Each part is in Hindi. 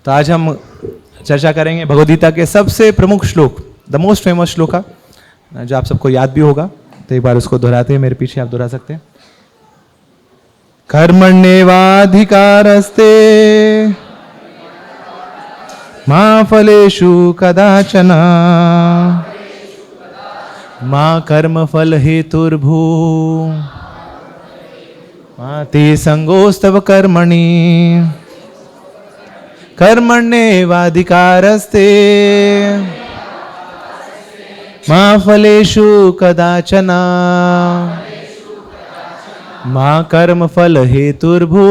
तो आज हम चर्चा करेंगे भगवद गीता के सबसे प्रमुख श्लोक, द मोस्ट फेमस श्लोका, जो आप सबको याद भी होगा। तो एक बार उसको दोहराते हैं, मेरे पीछे आप दोहरा सकते हैं। कर्मण्येवाधिकारस्ते मा फलेषु कदाचन मा कर्मफल हेतुर्भू मा ते संगोस्तव कर्मणि कर्मण्येवाधिकारस्ते मा फलेषु कदाचन मा कर्मफल हेतुर्भू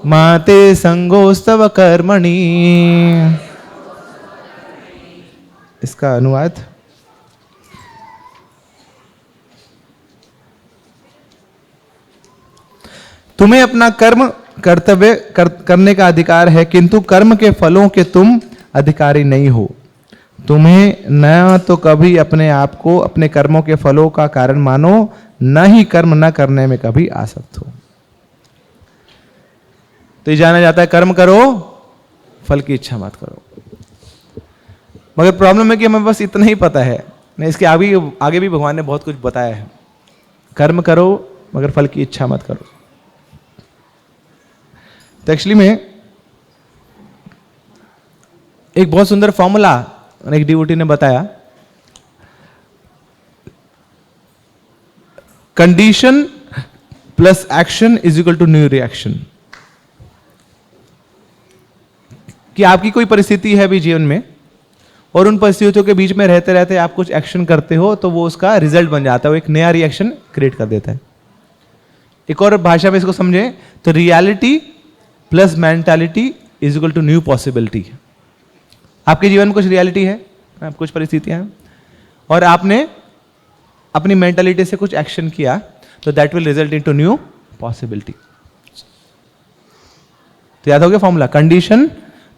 मा ते संगोस्तव कर्मणि। इसका अनुवाद, तुम्हें अपना कर्म कर्तव्य करने का अधिकार है, किंतु कर्म के फलों के तुम अधिकारी नहीं हो। तुम्हें न तो कभी अपने आप को अपने कर्मों के फलों का कारण मानो, न ही कर्म न करने में कभी आसक्त हो। तो ये जाना जाता है कर्म करो, फल की इच्छा मत करो। मगर प्रॉब्लम है कि हमें बस इतना ही पता है, नहीं इसके आगे भी भगवान ने बहुत कुछ बताया है। कर्म करो मगर फल की इच्छा मत करो। तो एक्चुअली में एक बहुत सुंदर फॉर्मूला एक डिवोटी ने बताया, condition plus action is equal to new reaction. कि आपकी कोई परिस्थिति है भी जीवन में, और उन परिस्थितियों के बीच में रहते रहते आप कुछ एक्शन करते हो, तो वो उसका रिजल्ट बन जाता है, वो एक नया रिएक्शन क्रिएट कर देता है। एक और भाषा में इसको समझें तो reality plus mentality is equal to new possibility. आपके जीवन में कुछ रियलिटी है, कुछ परिस्थितियां हैं, और आपने अपनी मेंटालिटी से कुछ एक्शन किया, तो that will result into new possibility. तो याद हो गया formula, condition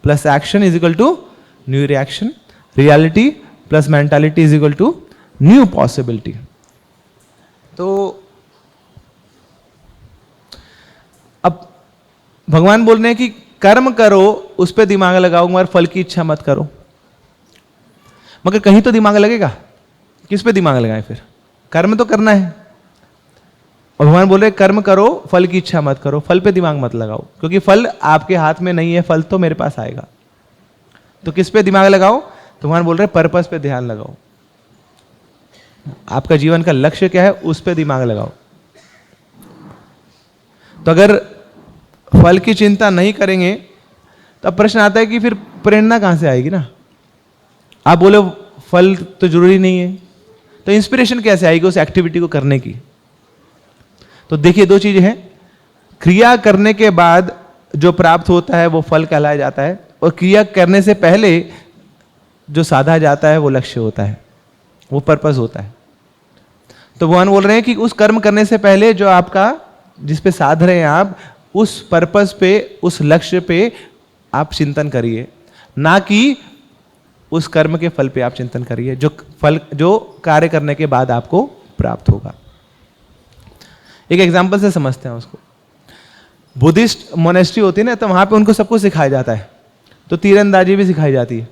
plus action is equal to new reaction, reality plus mentality is equal to new possibility. तो अब भगवान बोल रहे हैं कि कर्म करो, उस पर दिमाग लगाओ, मगर फल की इच्छा मत करो। मगर कहीं तो दिमाग लगेगा, किस पे दिमाग लगाएं फिर? कर्म तो करना है। और भगवान बोल रहे कर्म करो, फल की इच्छा मत करो, फल पे दिमाग मत लगाओ, क्योंकि फल आपके हाथ में नहीं है, फल तो मेरे पास आएगा। तो किस पे दिमाग लगाओ? तो भगवान बोल रहे पर्पस पे ध्यान लगाओ। आपका जीवन का लक्ष्य क्या है, उस पे दिमाग लगाओ। तो अगर फल की चिंता नहीं करेंगे, तो अब प्रश्न आता है कि फिर प्रेरणा कहां से आएगी ना? आप बोले फल तो जरूरी नहीं है, तो इंस्पिरेशन कैसे आएगी उस एक्टिविटी को करने की? तो देखिए, दो चीजें हैं। क्रिया करने के बाद जो प्राप्त होता है वो फल कहलाया जाता है, और क्रिया करने से पहले जो साधा जाता है वो लक्ष्य होता है, वो पर्पस होता है। तो भगवान बोल रहे हैं कि उस कर्म करने से पहले जो आपका, जिस पे साध रहे हैं आप, उस पर्पस पे, उस लक्ष्य पे आप चिंतन करिए, ना कि उस कर्म के फल पे आप चिंतन करिए, जो फल, जो कार्य करने के बाद आपको प्राप्त होगा। एक एग्जांपल से समझते हैं उसको। बुद्धिस्ट मोनेस्ट्री होती है ना, तो वहां पे उनको सब कुछ सिखाया जाता है, तो तीरंदाजी भी सिखाई जाती है।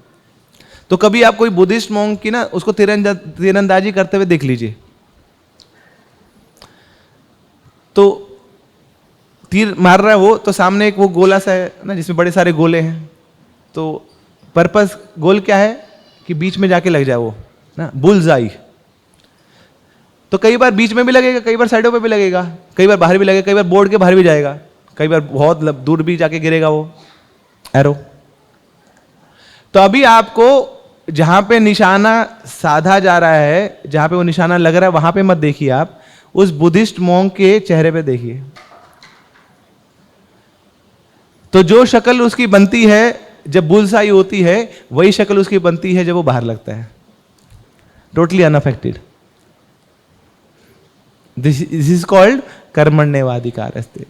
तो कभी आप कोई बुद्धिस्ट मॉन्क की ना, उसको तीरंदाजी करते हुए देख लीजिए, तो तीर मार रहा है वो, तो सामने एक वो गोला सा है ना, जिसमें बड़े सारे गोले हैं। तो पर्पस, गोल क्या है कि बीच में जाके लग जाए वो ना, बुल्सआई। तो कई बार बीच में भी लगेगा, कई बार साइडों पे भी लगेगा, कई बार बाहर भी लगेगा, कई बार बोर्ड के बाहर भी जाएगा, कई बार बहुत दूर भी जाके गिरेगा वो एरो। तो अभी आपको जहां पे निशाना साधा जा रहा है, जहां पे वो निशाना लग रहा है, वहां पे मत देखिए, आप उस बुद्धिस्ट मॉन्क के चेहरे पे देखिए। तो जो शक्ल उसकी बनती है जब बुल्सआई होती है, वही शक्ल उसकी बनती है जब वो बाहर लगता है, totally unaffected. This is called कर्मण्येवाधिकारस्ते,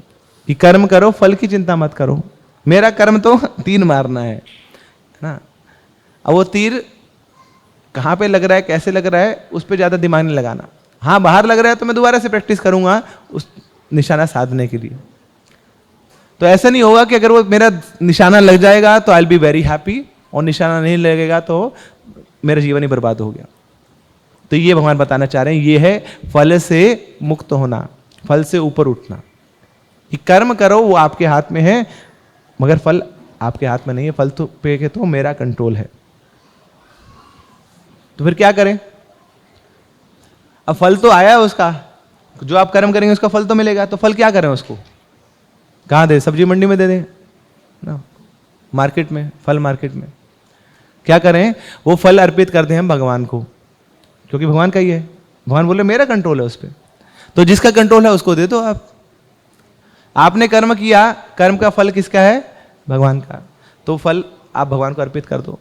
कि कर्म करो, फल की चिंता मत करो। मेरा कर्म तो तीर मारना है ना। अब वो तीर कहाँ पे लग रहा है, कैसे लग रहा है, उस पर ज्यादा दिमाग नहीं लगाना। हाँ, बाहर लग रहा है तो मैं दोबारा से प्रैक्टिस करूंगा उस निशाना साधने के लिए। तो ऐसा नहीं होगा कि अगर वो मेरा निशाना लग जाएगा तो I will be very happy, और निशाना नहीं लगेगा तो मेरा जीवन ही बर्बाद हो गया। तो ये भगवान बताना चाह रहे हैं, ये है फल से मुक्त होना, फल से ऊपर उठना। कि कर्म करो वो आपके हाथ में है, मगर फल आपके हाथ में नहीं है। फल तो पे के तो मेरा कंट्रोल है। तो फिर क्या करें? अब फल तो आया उसका, जो आप कर्म करेंगे उसका फल तो मिलेगा। तो फल क्या करें उसको? कहाँ दे? सब्जी मंडी में दे दें ना, मार्केट में, फल मार्केट में। क्या करें? वो फल अर्पित कर दें हम भगवान को, क्योंकि भगवान का ही है। भगवान बोले मेरा कंट्रोल है उस पर। तो जिसका कंट्रोल है उसको दे दो आप। आपने कर्म किया, कर्म का फल किसका है? भगवान का। तो फल आप भगवान को अर्पित कर दो।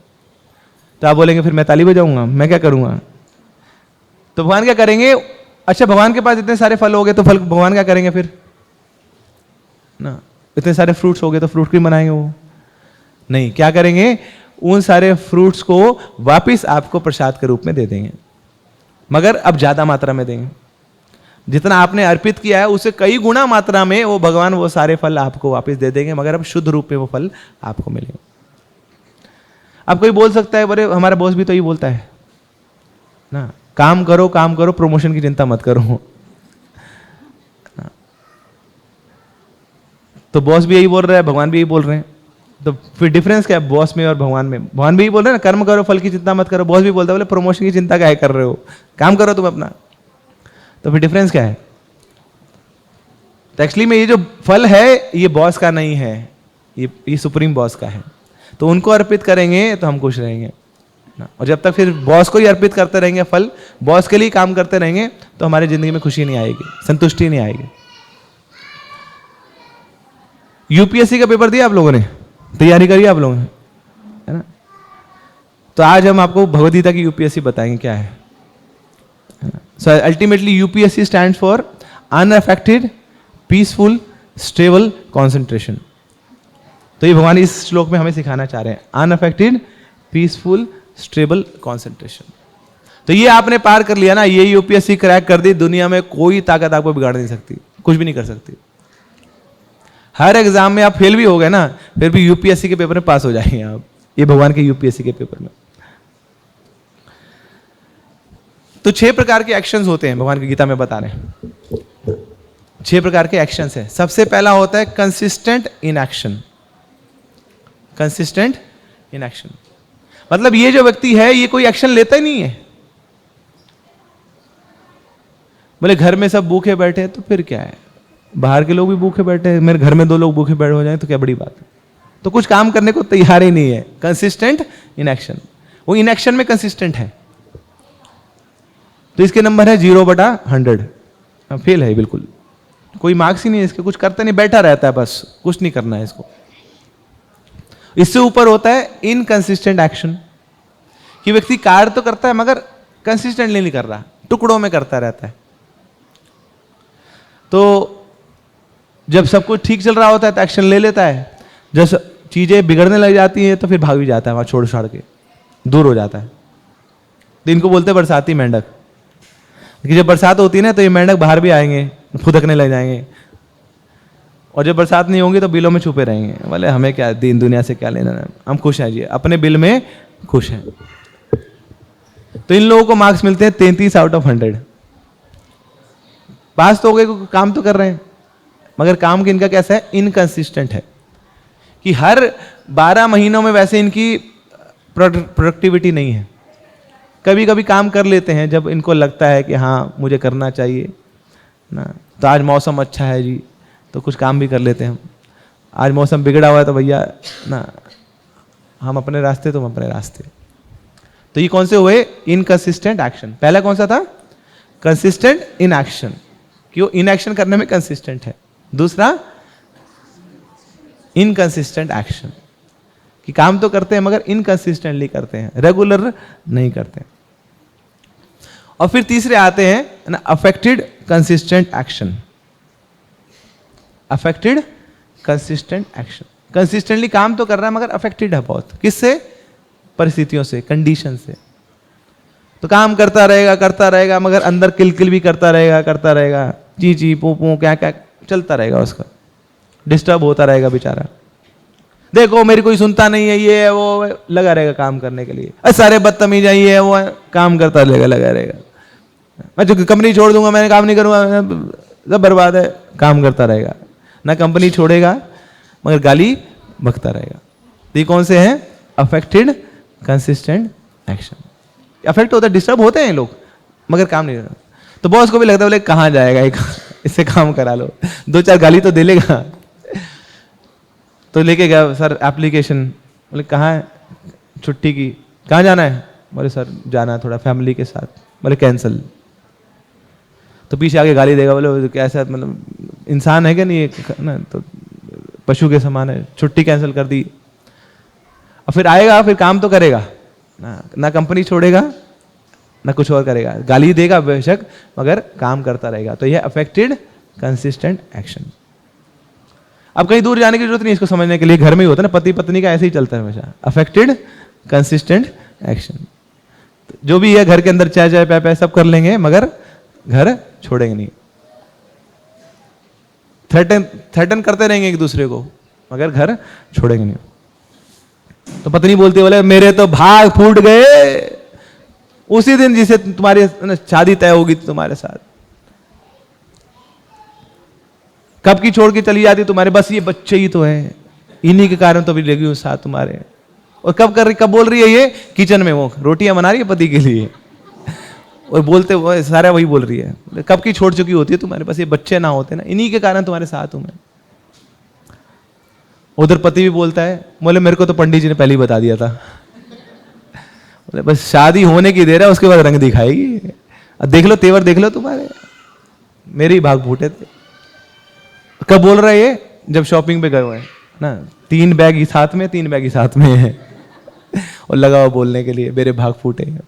तो आप बोलेंगे फिर मैं ताली बजाऊंगा, मैं क्या करूंगा? तो भगवान क्या करेंगे? अच्छा, भगवान के पास इतने सारे फल हो गए तो फल भगवान क्या करेंगे फिर ना? इतने सारे फ्रूट्स हो गए तो फ्रूट क्यों बनाएंगे वो? नहीं, क्या करेंगे? उन सारे फ्रूट्स को वापिस आपको प्रसाद के रूप में दे देंगे, मगर अब ज्यादा मात्रा में देंगे। जितना आपने अर्पित किया है उससे कई गुना मात्रा में वो भगवान वो सारे फल आपको वापस दे देंगे, मगर अब शुद्ध रूप में वो फल आपको मिलेंगे। अब कोई बोल सकता है, बोले हमारा बॉस भी तो यही बोलता है ना, काम करो काम करो, प्रमोशन की चिंता मत करो ना। तो बॉस भी यही बोल रहा है, भगवान भी यही बोल रहे हैं, तो फिर डिफरेंस क्या है बॉस में और भगवान में? भगवान भी यही बोल रहे हैं ना, कर्म करो फल की चिंता मत करो। बॉस भी बोलता है बोले प्रमोशन की चिंता क्या कर रहे हो, काम करो तुम अपना। तो फिर डिफरेंस क्या है? तो एक्चुअली में ये जो फल है ये बॉस का नहीं है, ये सुप्रीम बॉस का है। तो उनको अर्पित करेंगे तो हम खुश रहेंगे ना। और जब तक फिर बॉस को ही अर्पित करते रहेंगे फल, बॉस के लिए काम करते रहेंगे, तो हमारी जिंदगी में खुशी नहीं आएगी, संतुष्टि नहीं आएगी। यूपीएससी का पेपर दिया आप लोगों ने, तैयारी करी आप लोगों ने, है ना? तो आज हम आपको भगवद गीता की यूपीएससी बताएंगे क्या है। So ultimately UPSC stands for unaffected peaceful stable concentration. तो ये भगवान इस श्लोक में हमें सिखाना चाह रहे हैं, अनअफेक्टेड पीसफुल स्टेबल कॉन्सेंट्रेशन। तो ये आपने पार कर लिया ना, ये यूपीएससी क्रैक कर दी, दुनिया में कोई ताकत आपको बिगाड़ नहीं सकती, कुछ भी नहीं कर सकती। हर एग्जाम में आप फेल भी हो गए ना, फिर भी यूपीएससी के पेपर में पास हो जाएंगे आप, ये भगवान के यूपीएससी के पेपर में। तो 6 प्रकार के एक्शंस होते हैं, भगवान की गीता में बता रहे हैं 6 प्रकार के एक्शंस है। सबसे पहला होता है consistent in action. Consistent in action मतलब ये जो व्यक्ति है ये कोई एक्शन लेता ही नहीं है। बोले घर में सब भूखे बैठे हैं तो फिर क्या है, बाहर के लोग भी भूखे बैठे हैं, मेरे घर में 2 लोग भूखे बैठे हो जाए तो क्या बड़ी बात है। तो कुछ काम करने को तैयार ही नहीं है। कंसिस्टेंट इन एक्शन, वो इन एक्शन में कंसिस्टेंट है। तो इसके नंबर है 0/100, फेल है बिल्कुल, कोई मार्क्स ही नहीं है इसके, कुछ करता नहीं, बैठा रहता है बस, कुछ नहीं करना है इसको। इससे ऊपर होता है इनकंसिस्टेंट एक्शन, कि व्यक्ति कार्य तो करता है मगर कंसिस्टेंटली नहीं कर रहा, टुकड़ों में करता रहता है। तो जब सब कुछ ठीक चल रहा होता है तो एक्शन ले लेता है, जब चीजें बिगड़ने लग जाती हैं तो फिर भाग भी जाता है, वहां छोड़ छाड़ के दूर हो जाता है। तो इनको बोलते हैं बरसाती मेंढक, कि जब बरसात होती है ना तो ये मेंढक बाहर भी आएंगे, फुदकने लग जाएंगे, और जब बरसात नहीं होगी तो बिलों में छुपे रहेंगे। बोले हमें क्या, दीन दुनिया से क्या लेना है, हम खुश हैं जी, अपने बिल में खुश हैं। तो इन लोगों को मार्क्स मिलते हैं 33/100। पास तो हो गए, काम तो कर रहे हैं, मगर काम इनका कैसा है, इनकंसिस्टेंट है, कि हर 12 महीनों में वैसे इनकी प्रोडक्टिविटी नहीं है। कभी कभी काम कर लेते हैं जब इनको लगता है कि हाँ मुझे करना चाहिए ना, तो आज मौसम अच्छा है जी तो कुछ काम भी कर लेते हैं हम। आज मौसम बिगड़ा हुआ है तो भैया ना, हम अपने रास्ते तुम अपने रास्ते। तो ये कौन से हुए, इनकंसिस्टेंट एक्शन। पहला कौन सा था, कंसिस्टेंट इन एक्शन, कि वो इन एक्शन करने में कंसिस्टेंट है। दूसरा इनकंसिस्टेंट एक्शन, कि काम तो करते हैं मगर इनकंसिस्टेंटली करते हैं, रेगुलर नहीं करते। और फिर तीसरे आते हैं ना affected consistent action. Affected consistent action, consistently काम तो कर रहा है मगर अफेक्टेड है बहुत, किससे, परिस्थितियों से, कंडीशन से। तो काम करता रहेगा मगर अंदर किलकिल भी करता रहेगा, जी पू क्या क्या चलता रहेगा उसका। डिस्टर्ब होता रहेगा बेचारा। देखो मेरी कोई सुनता नहीं है, ये है वो है, लगा रहेगा काम करने के लिए। अरे सारे बदतमीज है, ये है वो है, काम करता रहेगा, लगा रहेगा। मैं जो कंपनी छोड़ दूंगा, मैं काम नहीं करूंगा, सब बर्बाद है, काम करता रहेगा। ना कंपनी छोड़ेगा मगर गाली बकता रहेगा। तो ये कौन से हैं? Affected consistent action. अफेक्ट होता है, डिस्टर्ब होते हैं लोग मगर काम नहीं करता। तो बॉस को भी लगता है बोले कहाँ जाएगा एक, इससे काम करा लो, 2-4 गाली तो दे लेगा। तो लेके गया सर एप्लीकेशन, बोले कहाँ है छुट्टी की, कहाँ जाना है? बोले सर जाना है थोड़ा फैमिली के साथ। बोले कैंसिल। तो पीछे आके गाली देगा, बोले कैसा मतलब इंसान है क्या नहीं ना, तो पशु के समान है, छुट्टी कैंसिल कर दी। और फिर आएगा, फिर काम तो करेगा ना कंपनी छोड़ेगा ना कुछ और करेगा, गाली देगा बेशक मगर काम करता रहेगा। तो यह अफेक्टेड कंसिस्टेंट एक्शन। अब कहीं दूर जाने की जरूरत नहीं इसको समझने के लिए, घर में ही होता है ना, पति पत्नी का ऐसे ही चलता है हमेशा, अफेक्टेड कंसिस्टेंट एक्शन। जो भी है घर के अंदर चाय चाय पै सब कर लेंगे मगर घर छोड़ेंगे नहीं। थ्रेटन करते रहेंगे एक दूसरे को मगर घर छोड़ेंगे नहीं। तो पत्नी बोलती है बोले मेरे तो भाग फूट गए उसी दिन जिसे तुम्हारी शादी तय होगी तुम्हारे साथ। कब की छोड़ के चली जाती तुम्हारे, बस ये बच्चे ही तो हैं, इन्हीं के कारण तो भी लगी हूं साथ तुम्हारे। और कब बोल रही है ये? किचन में वो रोटियां बना रही है पति के लिए और बोलते वो सारा वही बोल रही है, कब की छोड़ चुकी होती है तुम्हारे, बस ये बच्चे ना होते ना, इन्हीं के कारण तुम्हारे साथ हूं मैं। उधर पति भी बोलता है बोले मेरे को तो पंडित जी ने पहले ही बता दिया था, बोले बस शादी होने की देर है उसके बाद रंग दिखाएगी, अब देख लो तेवर देख लो तुम्हारे, मेरे ही भाग फूटे थे। कब बोल रहा है ये? जब शॉपिंग पे गए हुए हैं ना, 3 बैग ही साथ में, 3 बैग ही साथ में है और लगा हुआ बोलने के लिए मेरे भाग फूटे हैं।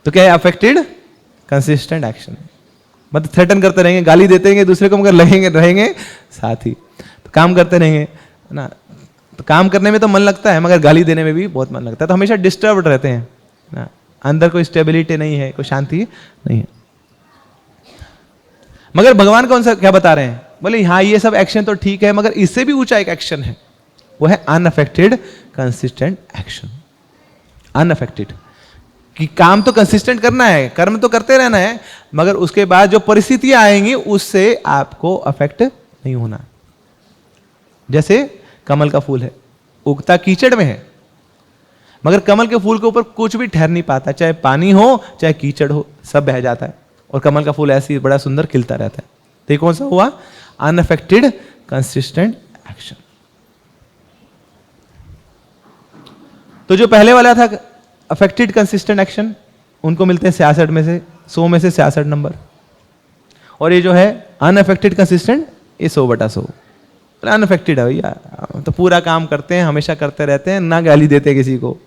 तो क्या है? Affected consistent action. मतलब थ्रेटन करते रहेंगे, गाली देते रहेंगे दूसरे को मगर रहेंगे साथ ही। तो काम करते रहेंगे ना, तो काम करने में तो मन लगता है मगर गाली देने में भी बहुत मन लगता है। तो हमेशा डिस्टर्ब रहते हैं ना, अंदर कोई स्टेबिलिटी नहीं है, कोई शांति नहीं है। मगर भगवान कौन सा क्या बता रहे हैं? बोले हाँ ये सब एक्शन तो ठीक है मगर इससे भी ऊंचा एक एक्शन है, वो है अनअफेक्टेड कंसिस्टेंट एक्शन। अनअफेक्टेड कि काम तो कंसिस्टेंट करना है, कर्म तो करते रहना है मगर उसके बाद जो परिस्थितियां आएंगी उससे आपको अफेक्ट नहीं होना। जैसे कमल का फूल है, उगता कीचड़ में है मगर कमल के फूल के ऊपर कुछ भी ठहर नहीं पाता, चाहे पानी हो चाहे कीचड़ हो, सब बह जाता है और कमल का फूल ऐसे ही बड़ा सुंदर खिलता रहता है। तो ये कौन सा हुआ? Unaffected consistent action. तो जो पहले वाला था अफेक्टेड कंसिस्टेंट एक्शन, उनको मिलते हैं 66 में से 100 में से 66 नंबर, और ये जो है अनअफेक्टेड कंसिस्टेंट, ये 100/100 अनअफेक्टेड है भैया। तो पूरा काम करते हैं, हमेशा करते रहते हैं, ना गाली देते किसी को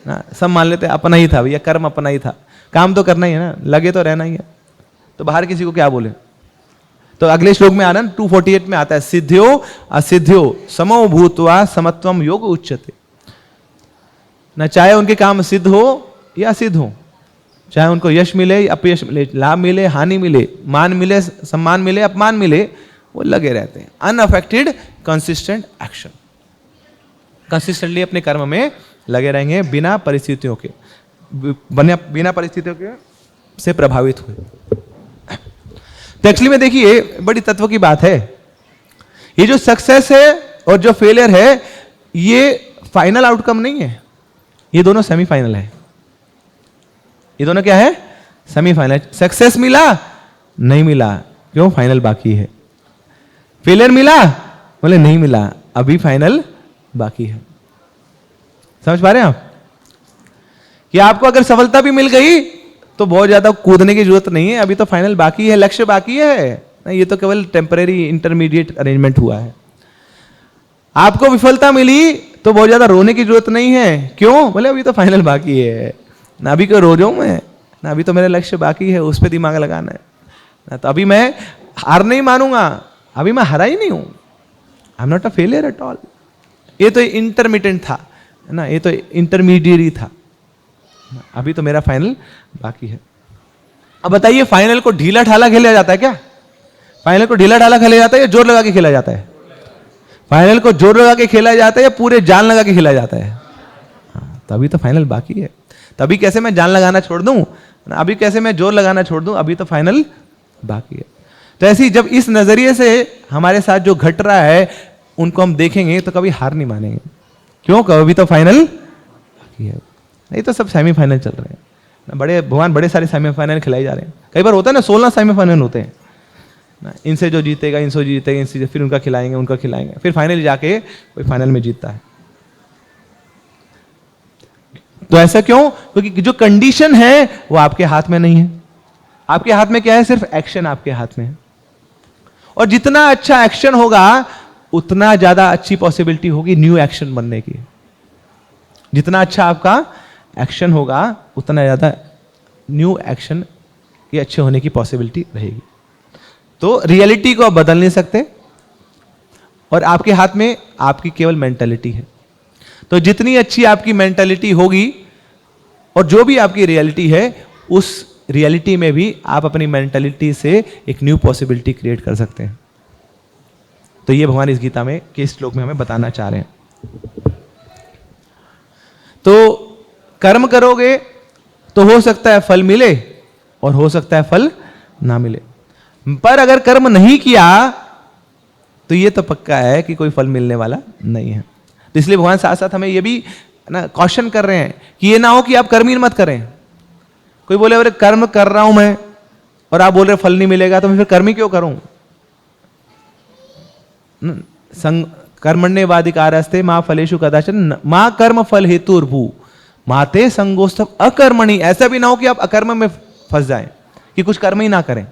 ना, सब मान लेते हैं अपना ही था भैया, कर्म अपना ही था, काम तो करना ही है ना, लगे तो रहना ही है, तो बाहर किसी को क्या बोले। तो अगले श्लोक में आना 248 में आता है, सिद्ध्यो असिद्ध्यो समो भूत्वा समत्वम योग उच्यते। ना चाहे उनके काम सिद्ध हो या असिद्ध हो, चाहे उनको यश मिले या अपयश मिले, लाभ मिले हानि मिले, मान मिले सम्मान मिले अपमान मिले, वो लगे रहते हैं। अनअफेक्टेड कंसिस्टेंट एक्शन, कंसिस्टेंटली अपने कर्म में लगे रहेंगे बिना परिस्थितियों के, बिना परिस्थितियों के से प्रभावित हुए। तो एक्चुअली में देखिए बड़ी तत्व की बात है, ये जो सक्सेस है और जो फेलियर है ये फाइनल आउटकम नहीं है, ये दोनों सेमीफाइनल है। ये दोनों क्या है? सेमीफाइनल। सक्सेस मिला नहीं मिला, क्यों? फाइनल बाकी है। फेलियर मिला, बोले नहीं मिला, अभी फाइनल बाकी है। समझ पा रहे हैं आप कि आपको अगर सफलता भी मिल गई तो बहुत ज्यादा कूदने की जरूरत नहीं है, अभी तो फाइनल बाकी है, लक्ष्य बाकी है, ये तो केवल टेम्परेरी इंटरमीडिएट अरेंजमेंट हुआ है। आपको विफलता मिली तो बहुत ज्यादा रोने की जरूरत नहीं है, क्यों? बोले अभी तो फाइनल बाकी है ना, अभी क्यों रो रहा हूं मैं ना, अभी तो मेरा लक्ष्य बाकी है, उस पर दिमाग लगाना है ना, तो अभी मैं हार नहीं मानूंगा, अभी मैं हारा ही नहीं हूं, I am not a failure at all. ये तो इंटरमीडिएट था ना, ये तो इंटरमीडिएट था, अभी तो मेरा फाइनल बाकी है। अब बताइए फाइनल को ढीला ढाला खेला जाता है क्या? फाइनल को ढीला ढाला खेला जाता है या जोर लगा के खेला जाता है? फाइनल को जोर लगा के खेला जाता है या पूरे जान लगा के खेला जाता है? तभी तो फाइनल बाकी है। तभी कैसे मैं जान लगाना छोड़ दूं, अभी कैसे मैं जोर लगाना छोड़ दूं, अभी तो फाइनल बाकी है। तो ऐसी जब इस नजरिए से हमारे साथ जो घट रहा है उनको हम देखेंगे तो कभी हार नहीं मानेंगे। क्यों? कभी तो फाइनल बाकी है। नहीं तो सब सेमीफाइनल चल रहे हैं, बड़े भगवान बड़े सारे सेमीफाइनल खिलाए जा रहे हैं। कई बार होता है ना 16 सेमीफाइनल होते हैं ना, इनसे जो जीतेगा इनसे जीतेगा, इनसे फिर उनका खिलाएंगे उनका खिलाएंगे, फिर फाइनल जाके कोई फाइनल में जीतता है। तो ऐसा क्यों? क्योंकि जो कंडीशन है वो आपके हाथ में नहीं है। आपके हाथ में क्या है? सिर्फ एक्शन आपके हाथ में है। और जितना अच्छा एक्शन होगा उतना ज्यादा अच्छी पॉसिबिलिटी होगी न्यू एक्शन बनने की। जितना अच्छा आपका एक्शन होगा उतना ज्यादा न्यू एक्शन के अच्छे होने की पॉसिबिलिटी रहेगी। तो रियलिटी को आप बदल नहीं सकते और आपके हाथ में आपकी केवल मेंटालिटी है। तो जितनी अच्छी आपकी मेंटालिटी होगी और जो भी आपकी रियलिटी है उस रियलिटी में भी आप अपनी मेंटालिटी से एक न्यू पॉसिबिलिटी क्रिएट कर सकते हैं। तो ये भगवान इस गीता में के श्लोक में हमें बताना चाह रहे हैं। तो कर्म करोगे तो हो सकता है फल मिले और हो सकता है फल ना मिले, पर अगर कर्म नहीं किया तो ये तो पक्का है कि कोई फल मिलने वाला नहीं है। तो इसलिए भगवान साथ साथ हमें ये भी ना कॉशन कर रहे हैं कि ये ना हो कि आप कर्म ही मत करें। कोई बोले अरे कर्म कर रहा हूं मैं और आप बोल रहे फल नहीं मिलेगा तो मैं फिर कर्म ही क्यों करूं? कर्मण्येवाधिकारस्ते मां फलेषु कदाचन मां कर्म फल हेतुर्भू माते संगोस्तव अकर्मणि। ऐसा भी ना हो कि आप अकर्म में फंस जाएं कि कुछ कर्म ही ना करें।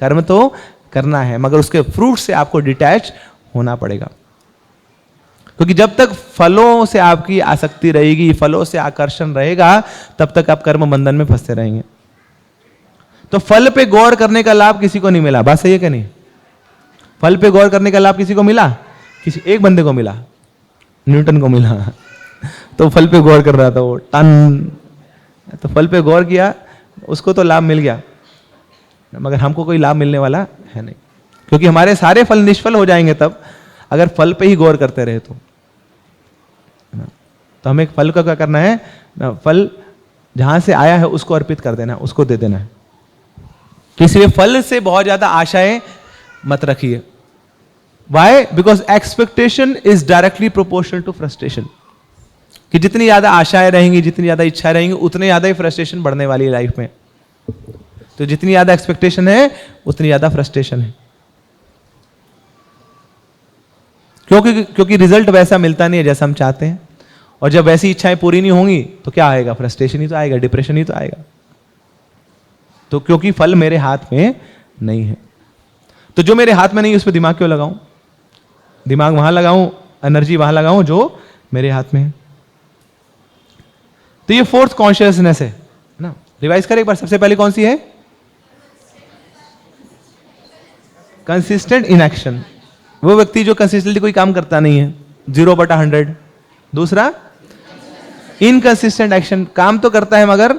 कर्म तो करना है मगर उसके फ्रूट से आपको डिटैच होना पड़ेगा, क्योंकि जब तक फलों से आपकी आसक्ति रहेगी, फलों से आकर्षण रहेगा, तब तक आप कर्म बंधन में फंसते रहेंगे। तो फल पे गौर करने का लाभ किसी को नहीं मिला। बात सही है क्या नहीं? फल पे गौर करने का लाभ किसी को मिला? किसी एक बंदे को मिला, न्यूटन को मिला। तो फल पे गौर कर रहा था वो टन, तो फल पे गौर किया, उसको तो लाभ मिल गया, मगर हमको कोई लाभ मिलने वाला है नहीं, क्योंकि हमारे सारे फल निष्फल हो जाएंगे तब अगर फल पे ही गौर करते रहे तो हमें फल का क्या करना है? फल जहां से आया है उसको अर्पित कर देना, उसको दे देना है। इसलिए फल से बहुत ज्यादा आशाएं मत रखिए। Why? Because expectation is directly proportional to frustration. कि जितनी ज्यादा आशाएं रहेंगी, जितनी ज्यादा इच्छाएं रहेंगी, उतनी ज्यादा ही फ्रस्ट्रेशन बढ़ने वाली है लाइफ में। तो जितनी ज्यादा एक्सपेक्टेशन है उतनी ज्यादा फ्रस्ट्रेशन है, क्योंकि रिजल्ट वैसा मिलता नहीं है जैसा हम चाहते हैं। और जब वैसी इच्छाएं पूरी नहीं होंगी तो क्या आएगा? फ्रस्ट्रेशन ही तो आएगा, डिप्रेशन ही तो आएगा। तो क्योंकि फल मेरे हाथ में नहीं है, तो जो मेरे हाथ में नहीं उस पर दिमाग क्यों लगाऊं? दिमाग वहां लगाऊं, एनर्जी वहां लगाऊं जो मेरे हाथ में है। तो ये फोर्थ कॉन्शियसनेस है ना। रिवाइज करें एक बार। सबसे पहले कौन सी है? Consistent inaction. वो व्यक्ति जो कंसिस्टेंटली कोई काम करता नहीं है, 0/100। दूसरा इनकंसिस्टेंट एक्शन, काम तो करता है मगर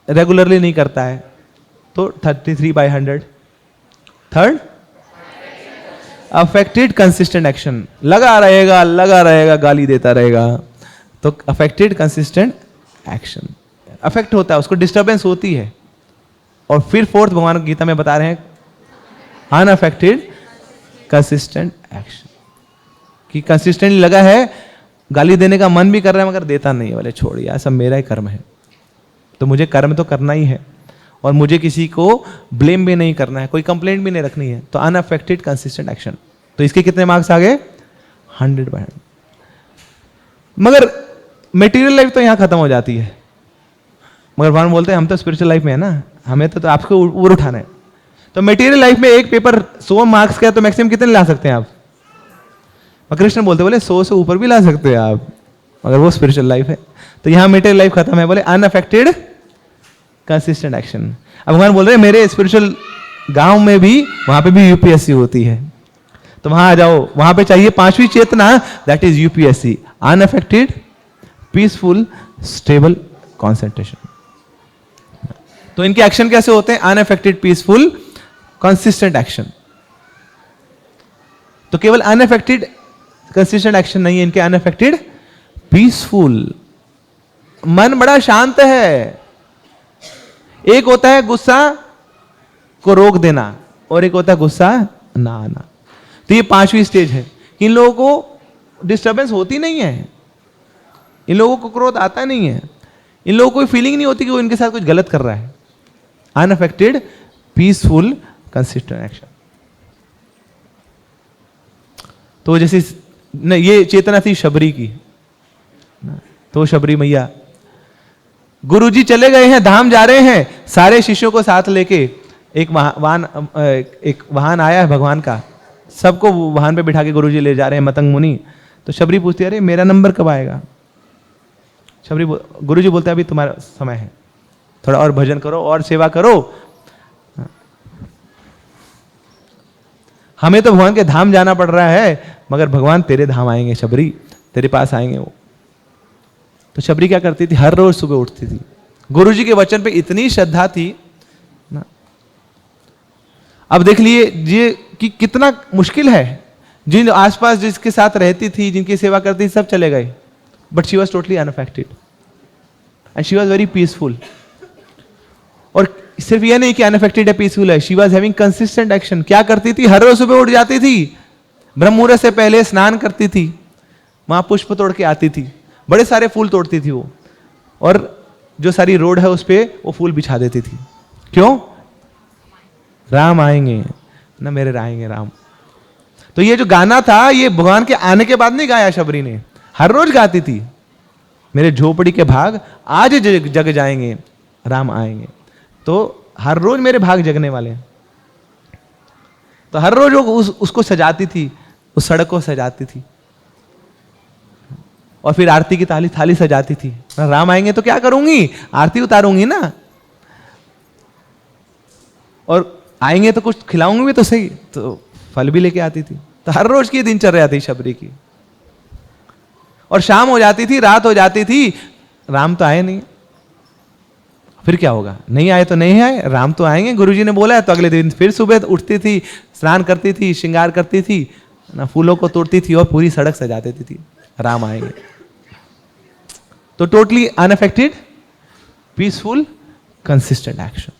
रेगुलरली नहीं करता है, तो 33/100। थर्ड अफेक्टेड कंसिस्टेंट एक्शन, लगा रहेगा गाली देता रहेगा, तो अफेक्टेड कंसिस्टेंट एक्शन। अफेक्ट होता है, उसको डिस्टर्बेंस होती है। और फिर फोर्थ भगवान गीता में बता रहे हैं अनअफेक्टेड कंसिस्टेंट एक्शन, कि कंसिस्टेंटली लगा है, गाली देने का मन भी कर रहा है मगर देता नहीं है। बोले छोड़िए, ऐसा मेरा ही कर्म है, तो मुझे कर्म तो करना ही है और मुझे किसी को ब्लेम भी नहीं करना है, कोई कंप्लेंट भी नहीं रखनी है। तो अनअफेक्टेड कंसिस्टेंट एक्शन। तो इसके कितने मार्क्स आ गए? 100/100। मगर मेटीरियल लाइफ तो यहां खत्म हो जाती है। मगर भगवान बोलते हैं हम तो स्पिरिचुअल लाइफ में है ना, हमें तो आपको ऊपर उठाना है। तो मेटीरियल लाइफ में एक पेपर 100 मार्क्स का है तो मैक्सिमम कितने ला सकते हैं आप? कृष्ण बोलते बोले 100 से ऊपर भी ला सकते हैं आप, मगर वो स्पिरिचुअल लाइफ है। तो यहां मेटीरियल लाइफ खत्म है, बोले अनअफेक्टेड कंसिस्टेंट एक्शन। अब भगवान बोल रहे हैं मेरे स्पिरिचुअल गांव में भी, वहां पे भी यूपीएससी होती है, तो वहां आ जाओ। वहां पे चाहिए 5वीं चेतना, that is UPSC, unaffected peaceful stable concentration. तो इनके एक्शन कैसे होते हैं? Unaffected peaceful consistent action. तो केवल अनअफेक्टेड कंसिस्टेंट एक्शन नहीं है इनके, अनअफेक्टेड पीसफुल, मन बड़ा शांत है। एक होता है गुस्सा को रोक देना और एक होता है गुस्सा ना आना। तो ये 5वीं स्टेज है। इन लोगों को डिस्टर्बेंस होती नहीं है, इन लोगों को क्रोध आता नहीं है, इन लोगों को कोई फीलिंग नहीं होती कि वो इनके साथ कुछ गलत कर रहा है। Unaffected peaceful consistent action. तो जैसे ये चेतना थी शबरी की, तो शबरी मैया, गुरुजी चले गए हैं, धाम जा रहे हैं, सारे शिष्यों को साथ लेके एक वाहन आया है भगवान का, सबको वाहन पे बिठा के गुरुजी ले जा रहे हैं, मतंग मुनि। तो शबरी पूछती है, अरे मेरा नंबर कब आएगा? गुरुजी बोलते हैं अभी तुम्हारा समय है, थोड़ा और भजन करो और सेवा करो, हमें तो भगवान के धाम जाना पड़ रहा है, मगर भगवान तेरे धाम आएंगे शबरी, तेरे पास आएंगे वो। तो शबरी क्या करती थी, हर रोज सुबह उठती थी, गुरुजी के वचन पे इतनी श्रद्धा थी ना। अब देख लिए ये कि कितना मुश्किल है, जिन आसपास जिसके साथ रहती थी, जिनकी सेवा करती थी, सब चले गए, but she was totally unaffected and she was very peaceful. और सिर्फ यह नहीं कि अनअफेक्टेड है, पीसफुल है, she was having consistent action. क्या करती थी, हर रोज सुबह उठ जाती थी, ब्रह्म मुहूर्त से पहले स्नान करती थी, वहां पुष्प तोड़ के आती थी, बड़े सारे फूल तोड़ती थी वो, और जो सारी रोड है उस पर वो फूल बिछा देती थी। क्यों? राम आएंगे ना, मेरे आएंगे राम। तो ये जो गाना था, ये भगवान के आने के बाद नहीं गाया शबरी ने, हर रोज गाती थी, मेरे झोपड़ी के भाग आज जग जाएंगे, राम आएंगे। तो हर रोज मेरे भाग जगने वाले हैं। तो हर रोज वो उसको सजाती थी, उस सड़क को सजाती थी, और फिर आरती की थाली सजाती थी। राम आएंगे तो क्या करूंगी, आरती उतारूंगी ना, और आएंगे तो कुछ खिलाऊंगी भी तो सही, तो फल भी लेके आती थी। तो हर रोज की दिनचर्या थी शबरी की। और शाम हो जाती थी, रात हो जाती थी, राम तो आए नहीं, फिर क्या होगा? नहीं आए तो नहीं आए, राम तो आएंगे, गुरुजी ने बोला है। तो अगले दिन फिर सुबह उठती थी, स्नान करती थी, श्रृंगार करती थी ना, फूलों को तोड़ती थी और पूरी सड़क सजा देती थी, राम आएंगे। तो totally unaffected peaceful consistent action,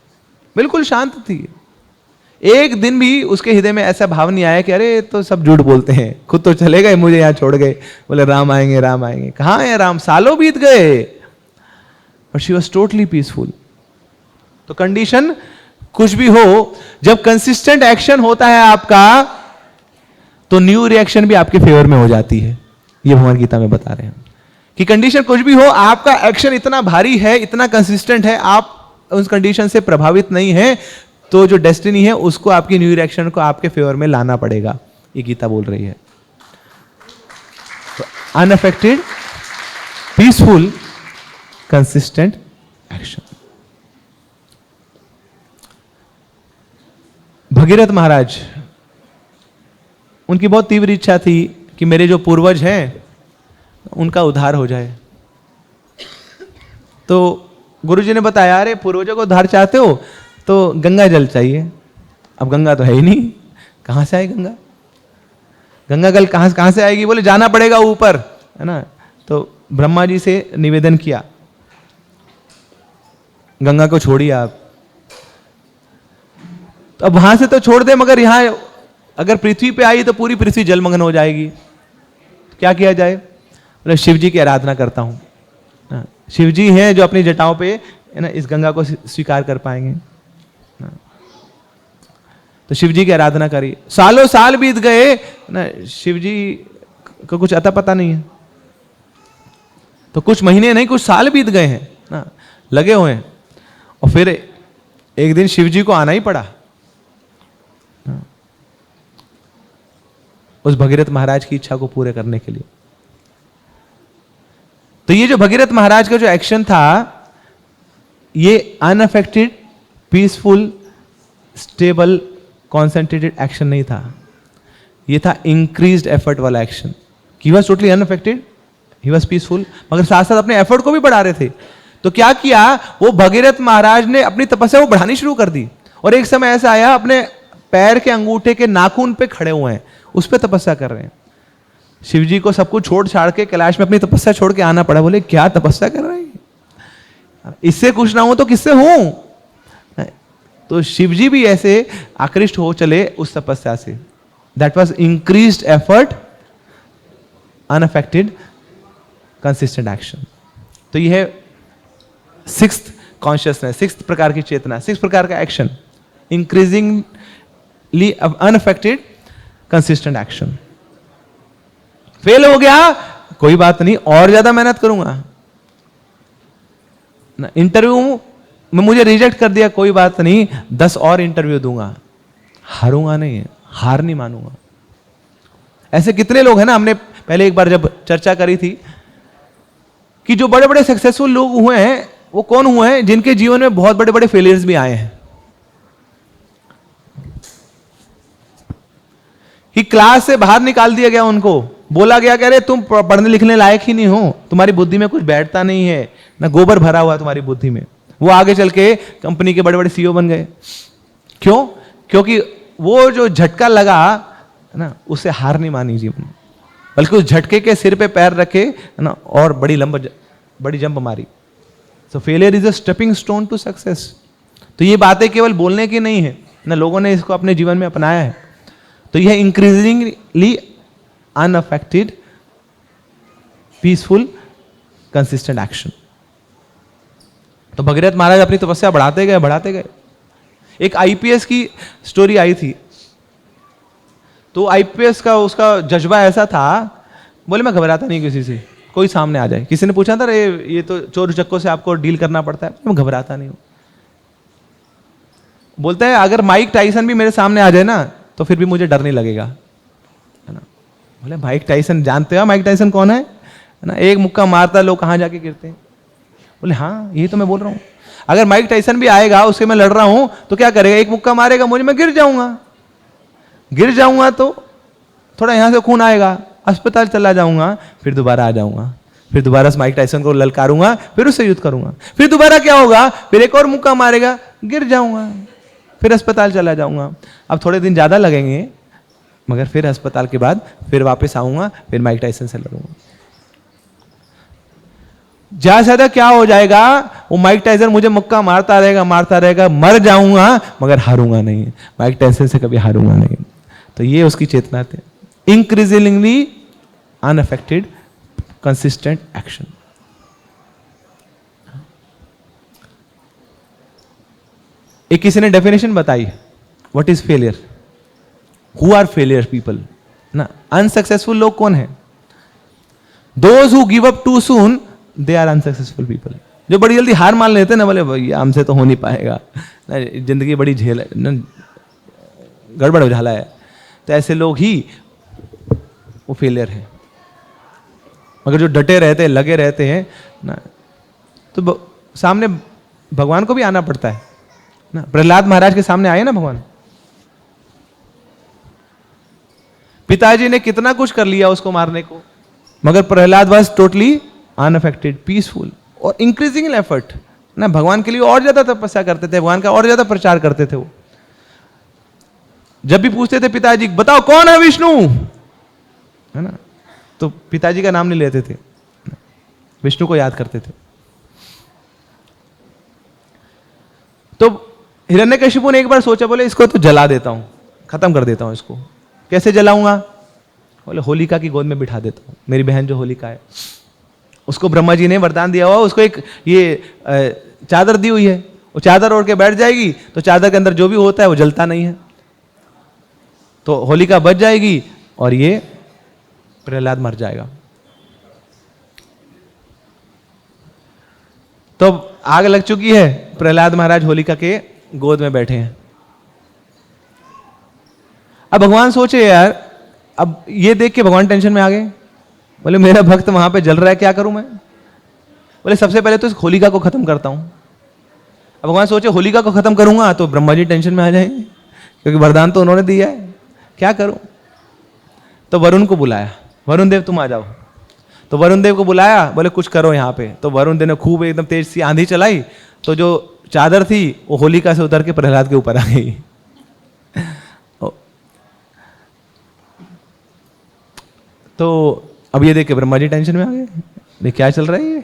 बिल्कुल शांत थी। एक दिन भी उसके हृदय में ऐसा भाव नहीं आया कि अरे तो सब झूठ बोलते हैं, खुद तो चले गए, मुझे यहां छोड़ गए, बोले राम आएंगे राम आएंगे। कहां है राम? सालों बीत गए, और शी वॉज टोटली पीसफुल। तो कंडीशन कुछ भी हो, जब कंसिस्टेंट एक्शन होता है आपका, तो न्यू रिएक्शन भी आपके फेवर में हो जाती है। ये भगवान गीता में बता रहे हैं कि कंडीशन कुछ भी हो, आपका एक्शन इतना भारी है, इतना कंसिस्टेंट है, आप उस कंडीशन से प्रभावित नहीं है, तो जो डेस्टिनी है उसको, आपकी न्यू रिएक्शन को आपके फेवर में लाना पड़ेगा। ये गीता बोल रही है। तो unaffected peaceful consistent action. Bhagirath Maharaj, उनकी बहुत तीव्र इच्छा थी कि मेरे जो पूर्वज हैं उनका उद्धार हो जाए। तो गुरुजी ने बताया, अरे पूर्वजों को उद्धार चाहते हो तो गंगा जल चाहिए। अब गंगा तो है ही नहीं, कहां से आए गंगा? गंगा जल कहां से आएगी? बोले जाना पड़ेगा ऊपर, है ना। तो ब्रह्मा जी से निवेदन किया, गंगा को छोड़िए आप। तो अब वहां से तो छोड़ दे, मगर यहां अगर पृथ्वी पे आई तो पूरी पृथ्वी जलमग्न हो जाएगी, तो क्या किया जाए? बोले शिव जी की आराधना करता हूं। शिव जी हैं जो अपनी जटाओं पे, है ना, इस गंगा को स्वीकार कर पाएंगे। तो शिव जी की आराधना करी। सालों साल बीत गए ना, शिव जी को कुछ अता पता नहीं है। तो कुछ महीने नहीं, कुछ साल बीत गए हैं ना, लगे हुए हैं। और फिर एक दिन शिव जी को आना ही पड़ा उस भगीरथ महाराज की इच्छा को पूरे करने के लिए। तो ये जो भगीरथ महाराज का जो एक्शन था, ये unaffected peaceful stable concentrated action नहीं था, ये था इंक्रीज्ड एफर्ट वाला action. He was totally unaffected, he was peaceful, मगर साथ साथ अपने एफर्ट को भी बढ़ा रहे थे। तो क्या किया, वो भगीरथ महाराज ने अपनी तपस्या को बढ़ानी शुरू कर दी। और एक समय ऐसा आया, अपने पैर के अंगूठे के नाखून पे खड़े हुए हैं, उस पर तपस्या कर रहे हैं। शिव जी को सब कुछ छोड़ छाड़ के कैलाश में अपनी तपस्या छोड़ के आना पड़ा। बोले क्या तपस्या कर रहे हैं, इससे खुश ना हो तो किससे हूं। तो शिव जी भी ऐसे आकृष्ट हो चले उस तपस्या से। That was increased effort, unaffected consistent action. तो यह है सिक्स्थ कॉन्शियसनेस, सिक्स्थ प्रकार की चेतना, सिक्स्थ प्रकार का action, increasingly unaffected consistent action. Fail हो गया कोई बात नहीं, और ज्यादा मेहनत करूंगा ना। इंटरव्यू में मुझे रिजेक्ट कर दिया कोई बात नहीं, 10 और इंटरव्यू दूंगा, हारूंगा नहीं, हार नहीं मानूंगा। ऐसे कितने लोग हैं ना, हमने पहले एक बार जब चर्चा करी थी कि जो बड़े बड़े सक्सेसफुल लोग हुए हैं वो कौन हुए हैं, जिनके जीवन में बहुत बड़े बड़े फेलियर्स भी आए हैं। कि क्लास से बाहर निकाल दिया गया, उनको बोला गया कि अरे तुम पढ़ने लिखने लायक ही नहीं हो, तुम्हारी बुद्धि में कुछ बैठता नहीं है, ना गोबर भरा हुआ तुम्हारी बुद्धि में। वो आगे चल के कंपनी के बड़े बड़े सीईओ बन गए। क्यों? क्योंकि वो जो झटका लगा ना, उससे हार नहीं मानी जीवन में, बल्कि उस झटके के सिर पे पैर रखे ना और बड़ी जंप मारी। So failure is a stepping stone to success. तो ये बातें केवल बोलने की नहीं है ना, लोगों ने इसको अपने जीवन में अपनाया है। तो यह increasingly unaffected peaceful consistent action. तो भगीरथ महाराज अपनी तपस्या बढ़ाते गए। एक आईपीएस की स्टोरी आई थी। तो आईपीएस का उसका जज्बा ऐसा था, बोले मैं घबराता नहीं किसी से, कोई सामने आ जाए। किसी ने पूछा था ये तो चोर चक्कों से आपको डील करना पड़ता है, मैं घबराता नहीं हूं। बोलता है अगर माइक टाइसन भी मेरे सामने आ जाए ना तो फिर भी मुझे डर नहीं लगेगा, है ना। बोले माइक टाइसन जानते हो, माइक टाइसन कौन है ना, एक मुक्का मारता है लोग कहां जाके गिरते हैं। बोले हाँ यही तो मैं बोल रहा हूं, अगर माइक टाइसन भी आएगा, उससे मैं लड़ रहा हूं तो क्या करेगा, एक मुक्का मारेगा मुझे, मैं गिर जाऊंगा तो थोड़ा यहां से खून आएगा, अस्पताल चला जाऊंगा, फिर दोबारा आ जाऊंगा, फिर दोबारा माइक टाइसन को ललकारूंगा, फिर उससे युद्ध करूंगा, फिर दोबारा क्या होगा, फिर एक और मुक्का मारेगा, गिर जाऊंगा, फिर अस्पताल चला जाऊंगा। अब थोड़े दिन ज्यादा लगेंगे, मगर फिर अस्पताल के बाद फिर वापस आऊंगा, फिर माइक टाइसन से लड़ूंगा। ज्यादा से ज्यादा क्या हो जाएगा, वो माइक टाइसन मुझे मुक्का मारता रहेगा, मर जाऊंगा मगर हारूंगा नहीं, माइक टाइसन से कभी हारूंगा नहीं। तो ये उसकी चेतना थी, इंक्रीजिंगली अनअफेक्टेड कंसिस्टेंट एक्शन। एक किसी ने डेफिनेशन बताई, what is failure, who are failure people ना। अनसक्सेसफुल लोग कौन है, those who give up too soon they are unsuccessful people. जो बड़ी जल्दी हार मान लेते हैं ना, बोले भैया हमसे तो हो नहीं पाएगा, जिंदगी बड़ी झेल है ना, गड़बड़ उजाला है, तो ऐसे लोग ही वो फेलियर है। मगर जो डटे रहते हैं, लगे रहते हैं ना, तो सामने भगवान को भी आना पड़ता है ना। प्रहलाद महाराज के सामने आए ना भगवान, पिताजी ने कितना कुछ कर लिया उसको मारने को, मगर Prahlad was totally unaffected, peaceful और इंक्रीजिंग एफर्ट ना। भगवान के लिए और ज्यादा तपस्या करते थे, भगवान का और ज्यादा प्रचार करते थे वो। जब भी पूछते थे पिताजी बताओ कौन है विष्णु, है ना, तो पिताजी का नाम नहीं लेते थे, विष्णु को याद करते थे। तो हिरण्यकशिपु ने एक बार सोचा, बोले इसको तो जला देता हूं, खत्म कर देता हूं इसको। कैसे जलाऊंगा, बोले होलिका की गोद में बिठा देता हूं, मेरी बहन जो होलिका है, उसको ब्रह्मा जी ने वरदान दिया हुआ, उसको एक ये चादर दी हुई है, वो चादर ओढ़ के बैठ जाएगी तो चादर के अंदर जो भी होता है वो जलता नहीं है, तो होलिका बच जाएगी और ये प्रहलाद मर जाएगा। तो आग लग चुकी है, प्रहलाद महाराज होलिका के गोद में बैठे हैं। अब भगवान सोचे यार, अब ये देख के भगवान टेंशन में आ गए, बोले मेरा भक्त वहां पे जल रहा है, क्या करूं मैं। बोले सबसे पहले तो इस होलिका को खत्म करता हूं। अब भगवान सोचे होलिका को खत्म करूंगा तो ब्रह्मा जी टेंशन में आ जाएंगे, क्योंकि वरदान तो उन्होंने दिया है, क्या करूं। तो वरुण को बुलाया, वरुण देव तुम आ जाओ। तो वरुण देव को बुलाया, बोले कुछ करो यहाँ पे। तो वरुण देव ने खूब एकदम तेज सी आंधी चलाई, तो जो चादर थी वो होलिका से उतर के प्रहलाद के ऊपर आ गई। तो अब ये देख के ब्रह्मा जी टेंशन में आ गए, ये क्या चल रहा है ये।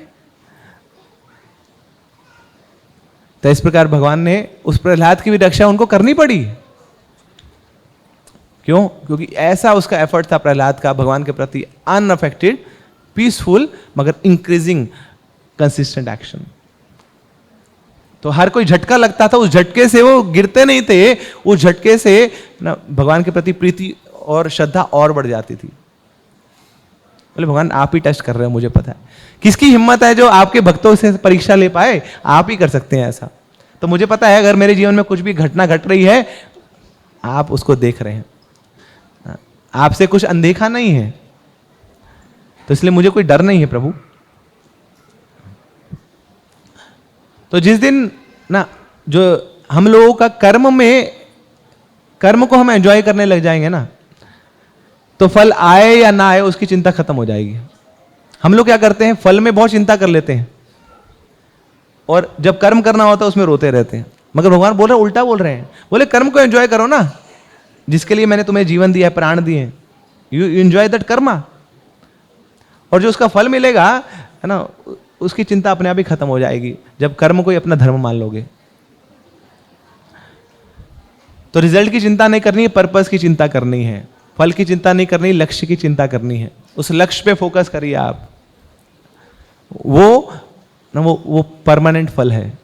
तो इस प्रकार भगवान ने उस प्रहलाद की भी रक्षा उनको करनी पड़ी। क्यों? क्योंकि ऐसा उसका एफर्ट था प्रहलाद का भगवान के प्रति, अनअफेक्टेड, पीसफुल, मगर इंक्रीजिंग कंसिस्टेंट एक्शन। तो हर कोई झटका लगता था, उस झटके से वो गिरते नहीं थे, उस झटके से ना भगवान के प्रति प्रीति और श्रद्धा और बढ़ जाती थी। बोले भगवान आप ही टेस्ट कर रहे हो, मुझे पता है। किसकी हिम्मत है जो आपके भक्तों से परीक्षा ले पाए? आप ही कर सकते हैं ऐसा। तो मुझे पता है अगर मेरे जीवन में कुछ भी घटना घट रही है, आप उसको देख रहे हैं, आपसे कुछ अनदेखा नहीं है, तो इसलिए मुझे कोई डर नहीं है प्रभु। तो जिस दिन ना जो हम लोगों का कर्म को हम एंजॉय करने लग जाएंगे ना, तो फल आए या ना आए उसकी चिंता खत्म हो जाएगी। हम लोग क्या करते हैं, फल में बहुत चिंता कर लेते हैं और जब कर्म करना होता है उसमें रोते रहते हैं। मगर भगवान बोल रहे हैं, उल्टा बोल रहे हैं, बोले कर्म को एंजॉय करो ना, जिसके लिए मैंने तुम्हें जीवन दिया है, प्राण दिए हैं, यू एंजॉय दैट कर्मा, और जो उसका फल मिलेगा है ना, उसकी चिंता अपने आप ही खत्म हो जाएगी जब कर्म को ही अपना धर्म मान लोगे। तो रिजल्ट की चिंता नहीं करनी है, पर्पस की चिंता करनी है, फल की चिंता नहीं करनी, लक्ष्य की चिंता करनी है। उस लक्ष्य पे फोकस करिए आप, वो परमानेंट फल है।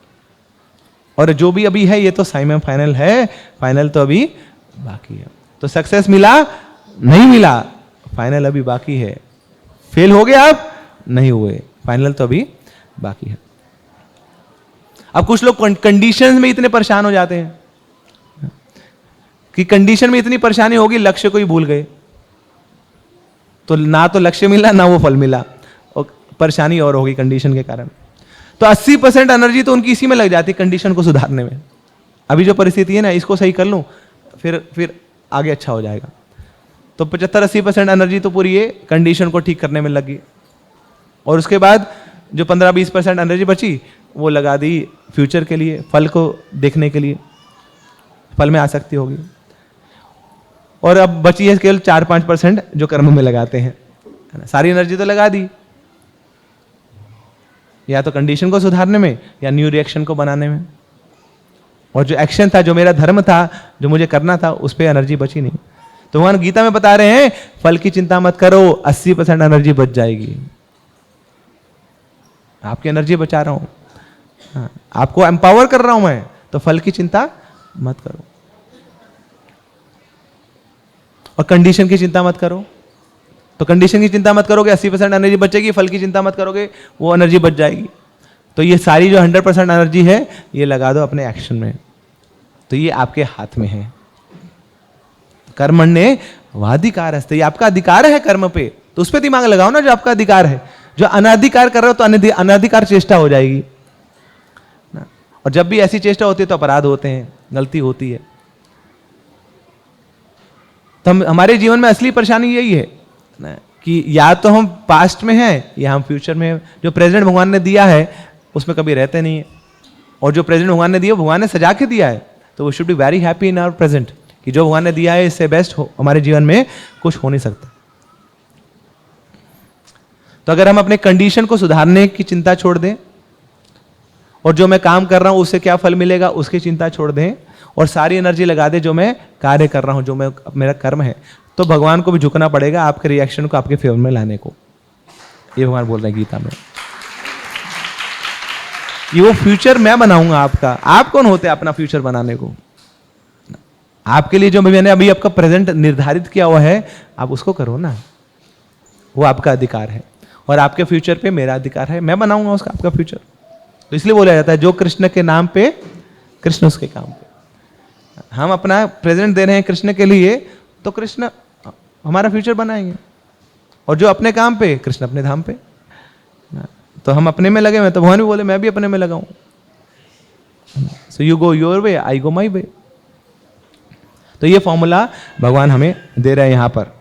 और जो भी अभी है ये तो सेमी फाइनल है, फाइनल तो अभी बाकी है। तो सक्सेस मिला नहीं मिला, फाइनल अभी बाकी है। फेल हो गए आप, नहीं हुए, फाइनल तो अभी बाकी है। अब कुछ लोग कंडीशंस में इतने परेशान हो जाते हैं कि कंडीशन में इतनी परेशानी होगी, लक्ष्य को ही भूल गए, तो ना तो लक्ष्य मिला ना वो फल मिला, और परेशानी और होगी कंडीशन के कारण। तो 80% एनर्जी तो उनकी इसी में लग जाती है, कंडीशन को सुधारने में। अभी जो परिस्थिति है ना, इसको सही कर लूं, फिर आगे अच्छा हो जाएगा। तो 75-80% एनर्जी तो पूरी ये कंडीशन को ठीक करने में लगी, और उसके बाद जो 15-20% एनर्जी बची वो लगा दी फ्यूचर के लिए, फल को देखने के लिए, फल में आसक्ति होगी। और अब बची है केवल 4-5% जो कर्म में लगाते हैं। सारी एनर्जी तो लगा दी या तो कंडीशन को सुधारने में या न्यू रिएक्शन को बनाने में, और जो एक्शन था, जो मेरा धर्म था, जो मुझे करना था, उस पर एनर्जी बची नहीं। तो भगवान गीता में बता रहे हैं फल की चिंता मत करो, 80% एनर्जी बच जाएगी। आपकी एनर्जी बचा रहा हूं, आपको एम्पावर कर रहा हूं मैं, तो फल की चिंता मत करो। और कंडीशन की चिंता मत करो, तो कंडीशन की चिंता मत करोगे 80% एनर्जी बचेगी, फल की चिंता मत करोगे वो एनर्जी बच जाएगी। तो ये सारी जो 100% एनर्जी है ये लगा दो अपने एक्शन में, तो ये आपके हाथ में है। कर्मण्ये वाधिकारस्ते, ये आपका अधिकार है कर्म पे, तो उस पर दिमाग लगाओ ना जो आपका अधिकार है। जो अनाधिकार कर रहे हो तो अनाधिकार चेष्टा हो जाएगी ना? और जब भी ऐसी चेष्टा होती है तो अपराध होते हैं, गलती होती है। तो हमारे जीवन में असली परेशानी यही है ना, कि या तो हम पास्ट में हैं या हम फ्यूचर में हैं। जो प्रेजेंट भगवान ने दिया है उसमें कभी रहते नहीं है, और जो प्रेजेंट भगवान ने दिया भगवान ने सजा के दिया है, तो we should be very happy in our present, कि जो भगवान ने दिया है इससे बेस्ट हो हमारे जीवन में कुछ हो नहीं सकता। तो अगर हम अपने कंडीशन को सुधारने की चिंता छोड़ दें, और जो मैं काम कर रहा हूं उससे क्या फल मिलेगा उसकी चिंता छोड़ दें, और सारी एनर्जी लगा दें जो मैं कार्य कर रहा हूं, जो मैं मेरा कर्म है, तो भगवान को भी झुकना पड़ेगा आपके रिएक्शन को आपके फेवर में लाने को। ये भगवान बोल रहे हैं गीता में। ये वो फ्यूचर मैं बनाऊंगा आपका। आप कौन होते हैं अपना फ्यूचर बनाने को? आपके लिए जो मैंने अभी आपका प्रेजेंट निर्धारित किया हुआ है, आप उसको करो ना, वो आपका अधिकार है, और आपके फ्यूचर पे मेरा अधिकार है, मैं बनाऊंगा उसका आपका फ्यूचर। तो इसलिए बोला जाता है जो कृष्ण के नाम पे कृष्ण उसके काम पे। हम अपना प्रेजेंट दे रहे हैं कृष्ण के लिए, तो कृष्ण हमारा फ्यूचर बनाएंगे, और जो अपने काम पे कृष्ण अपने धाम पे। तो हम अपने में लगे हुए, तो भगवान भी बोले मैं भी अपने में लगाऊं। So you go your way, I go my way. तो ये फॉर्मूला भगवान हमें दे रहे हैं यहां पर।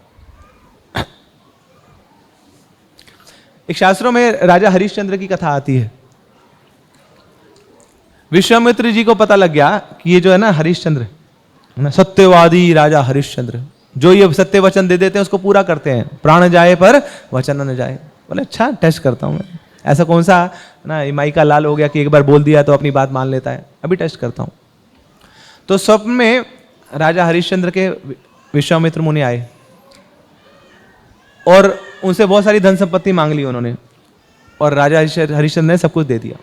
एक शास्त्रों में राजा हरिश्चंद्र की कथा आती है। विश्वामित्र जी को पता लग गया कि ये जो है ना हरिश्चंद्र, सत्यवादी राजा हरिश्चंद्र, जो ये सत्य वचन दे देते हैं उसको पूरा करते हैं। प्राण जाए पर वचन न जाए। बोले अच्छा, टेस्ट करता हूं मैं, ऐसा कौन सा ना इमाई का लाल हो गया कि एक बार बोल दिया तो अपनी बात मान लेता है, अभी टेस्ट करता हूं। तो स्वप्न में राजा हरिश्चंद्र के विश्वामित्र मुनि आए और उनसे बहुत सारी धन संपत्ति मांग ली उन्होंने, और राजा हरिश्चंद्र ने सब कुछ दे दिया।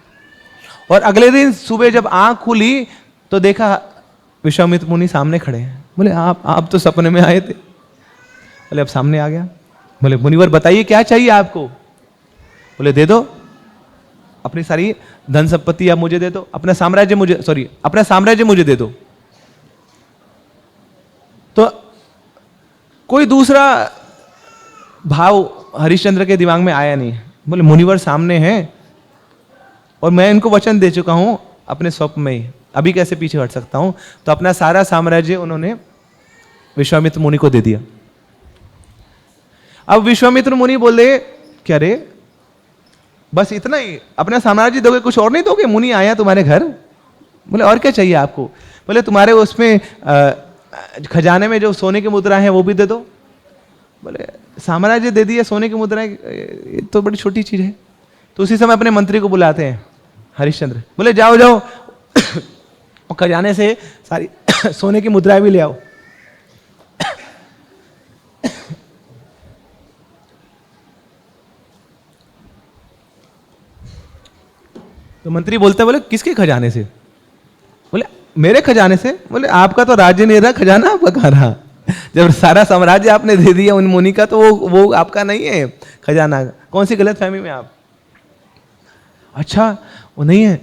और अगले दिन सुबह जब आंख खुली तो देखा विश्वामित्र मुनि सामने खड़े हैं। बोले आप तो सपने में आए थे। बोले अब सामने आ गया। बोले मुनिवर बताइए क्या चाहिए आपको। बोले दे दो अपनी सारी धन संपत्ति, आप मुझे दे दो, अपना साम्राज्य मुझे, सॉरी अपना साम्राज्य मुझे दे दो। तो कोई दूसरा भाव हरिश्चंद्र के दिमाग में आया नहीं। बोले मुनिवर सामने हैं और मैं इनको वचन दे चुका हूं अपने स्वप्न में ही, अभी कैसे पीछे हट सकता हूं। तो अपना सारा साम्राज्य उन्होंने विश्वामित्र मुनि को दे दिया। अब विश्वामित्र मुनि बोले क्या रे, बस इतना ही अपना साम्राज्य दोगे, कुछ और नहीं दोगे? मुनि आया तुम्हारे घर। बोले और क्या चाहिए आपको? बोले तुम्हारे उसमें खजाने में जो सोने की मुद्रा है वो भी दे दो। बोले साम्राज्य दे दिया, सोने की मुद्रा ये तो बड़ी छोटी चीज है। तो उसी समय अपने मंत्री को बुलाते हैं हरिश्चंद्र। बोले जाओ जाओ और खजाने से सारी सोने की मुद्राएं भी ले आओ। तो मंत्री बोलते बोले किसके खजाने से? बोले मेरे खजाने से। बोले आपका तो राज्य नहीं रहा, खजाना आपका कहाँ रहा? जब सारा साम्राज्य आपने दे दिया उन मुनि का, तो वो आपका नहीं है खजाना। कौन सी गलत फहमी में आप? अच्छा वो नहीं है।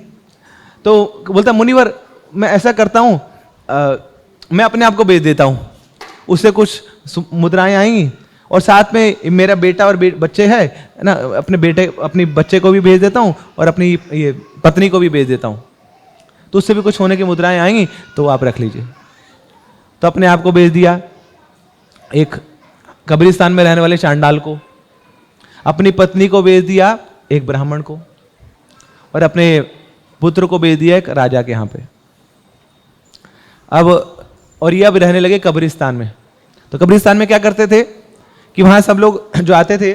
तो बोलता मुनिवर मैं ऐसा करता हूं, मैं अपने आप को बेच देता हूं, उससे कुछ मुद्राएं आएंगी और साथ में मेरा बेटा और बच्चे है ना, अपनी बच्चे को भी भेज देता हूं और अपनी ये पत्नी को भी भेज देता हूं, तो उससे भी कुछ होने की मुद्राएं आएंगी, तो आप रख लीजिए। तो अपने आप को भेज दिया एक कब्रिस्तान में रहने वाले चांडाल को, अपनी पत्नी को भेज दिया एक ब्राह्मण को, और अपने पुत्र को भेज दिया एक राजा के यहाँ पे। अब और ये अब रहने लगे कब्रिस्तान में। तो कब्रिस्तान में क्या करते थे कि वहां सब लोग जो आते थे,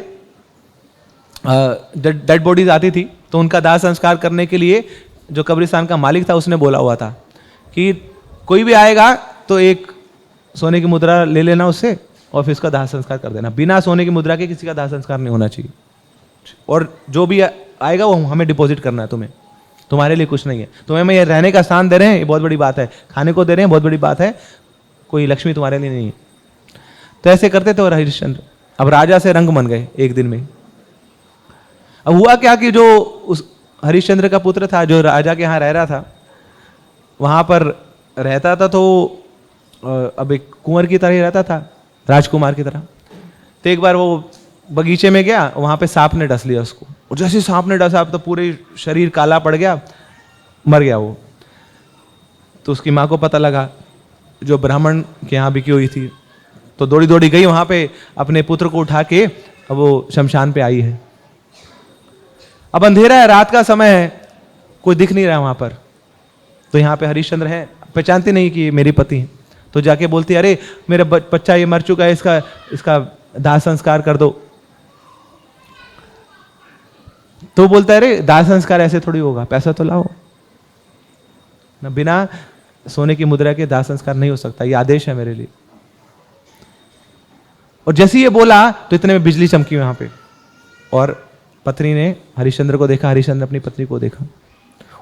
डेड बॉडीज आती थी, तो उनका दाह संस्कार करने के लिए जो कब्रिस्तान का मालिक था उसने बोला हुआ था कि कोई भी आएगा तो एक सोने की मुद्रा ले लेना उससे और फिर उसका दाह संस्कार कर देना। बिना सोने की मुद्रा के किसी का दाह संस्कार नहीं होना चाहिए, और जो भी आएगा वो हमें डिपॉजिट करना है, तुम्हारे लिए कुछ नहीं है। तुम्हें मैं ये रहने का स्थान दे रहे हैं, ये बहुत बड़ी बात है, खाने को दे रहे हैं, बहुत बड़ी बात है, कोई लक्ष्मी तुम्हारे लिए नहीं है। तो ऐसे करते थे। और हरिश्चंद्र अब राजा से रंग बन गए एक दिन में। अब हुआ क्या कि जो उस हरिश्चंद्र का पुत्र था जो राजा के यहाँ रह रहा था, वहां पर रहता था, तो अब एक कुंवर की तरह ही रहता था, राजकुमार की तरह। तो एक बार वो बगीचे में गया, वहां पे सांप ने डस लिया उसको, और जैसे सांप ने डसा तो पूरे शरीर काला पड़ गया, मर गया वो। तो उसकी माँ को पता लगा, जो ब्राह्मण के यहाँ बिकी हुई थी, तो दौड़ी दौड़ी गई वहां पे, अपने पुत्र को उठा के अब वो शमशान पे आई है। अब अंधेरा है, रात का समय है, कोई दिख नहीं रहा वहां पर। तो यहाँ पे हरिश्चंद्र है, पहचानती नहीं कि मेरी पति है। तो जाके बोलती अरे मेरा बच्चा ये मर चुका है, इसका दाह संस्कार कर दो। तो बोलता है अरे दाह संस्कार ऐसे थोड़ी होगा, पैसा तो लाओ ना, बिना सोने की मुद्रा के दाह संस्कार नहीं हो सकता, ये आदेश है मेरे लिए। और जैसे ये बोला तो इतने में बिजली चमकी वहां पे, और पत्नी ने हरिश्चंद्र को देखा, हरिश्चंद्र ने अपनी पत्नी को देखा,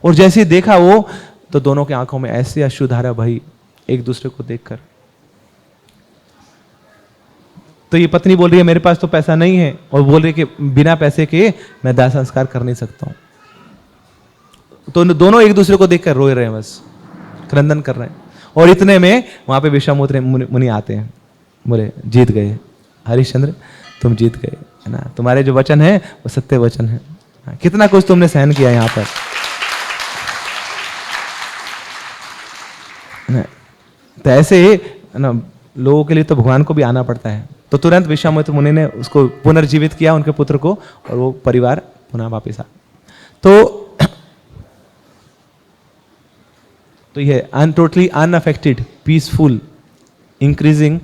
और जैसे ही देखा वो, तो दोनों की आंखों में ऐसी अश्रुधारा बही एक दूसरे को देखकर। तो ये पत्नी बोल रही है मेरे पास तो पैसा नहीं है, और बोल रही है कि बिना पैसे के मैं दाह संस्कार कर नहीं सकता हूं। तो दोनों एक दूसरे को देखकर रोए रहे हैं, बस क्रंदन कर रहे हैं। और इतने में वहां पे विश्वामित्र मुनि आते हैं, बोले जीत गए हरिश्चंद्र, तुम जीत गए, है ना, तुम्हारे जो वचन है वो सत्य वचन है, कितना कुछ तुमने सहन किया यहाँ पर। तो ऐसे ना लोगों के लिए तो भगवान को भी आना पड़ता है। तो तुरंत विश्वामित्र मुनि ने उसको पुनर्जीवित किया, उनके पुत्र को, और वो परिवार पुनः वापिस आ। तो ये totally unaffected, peaceful, increasing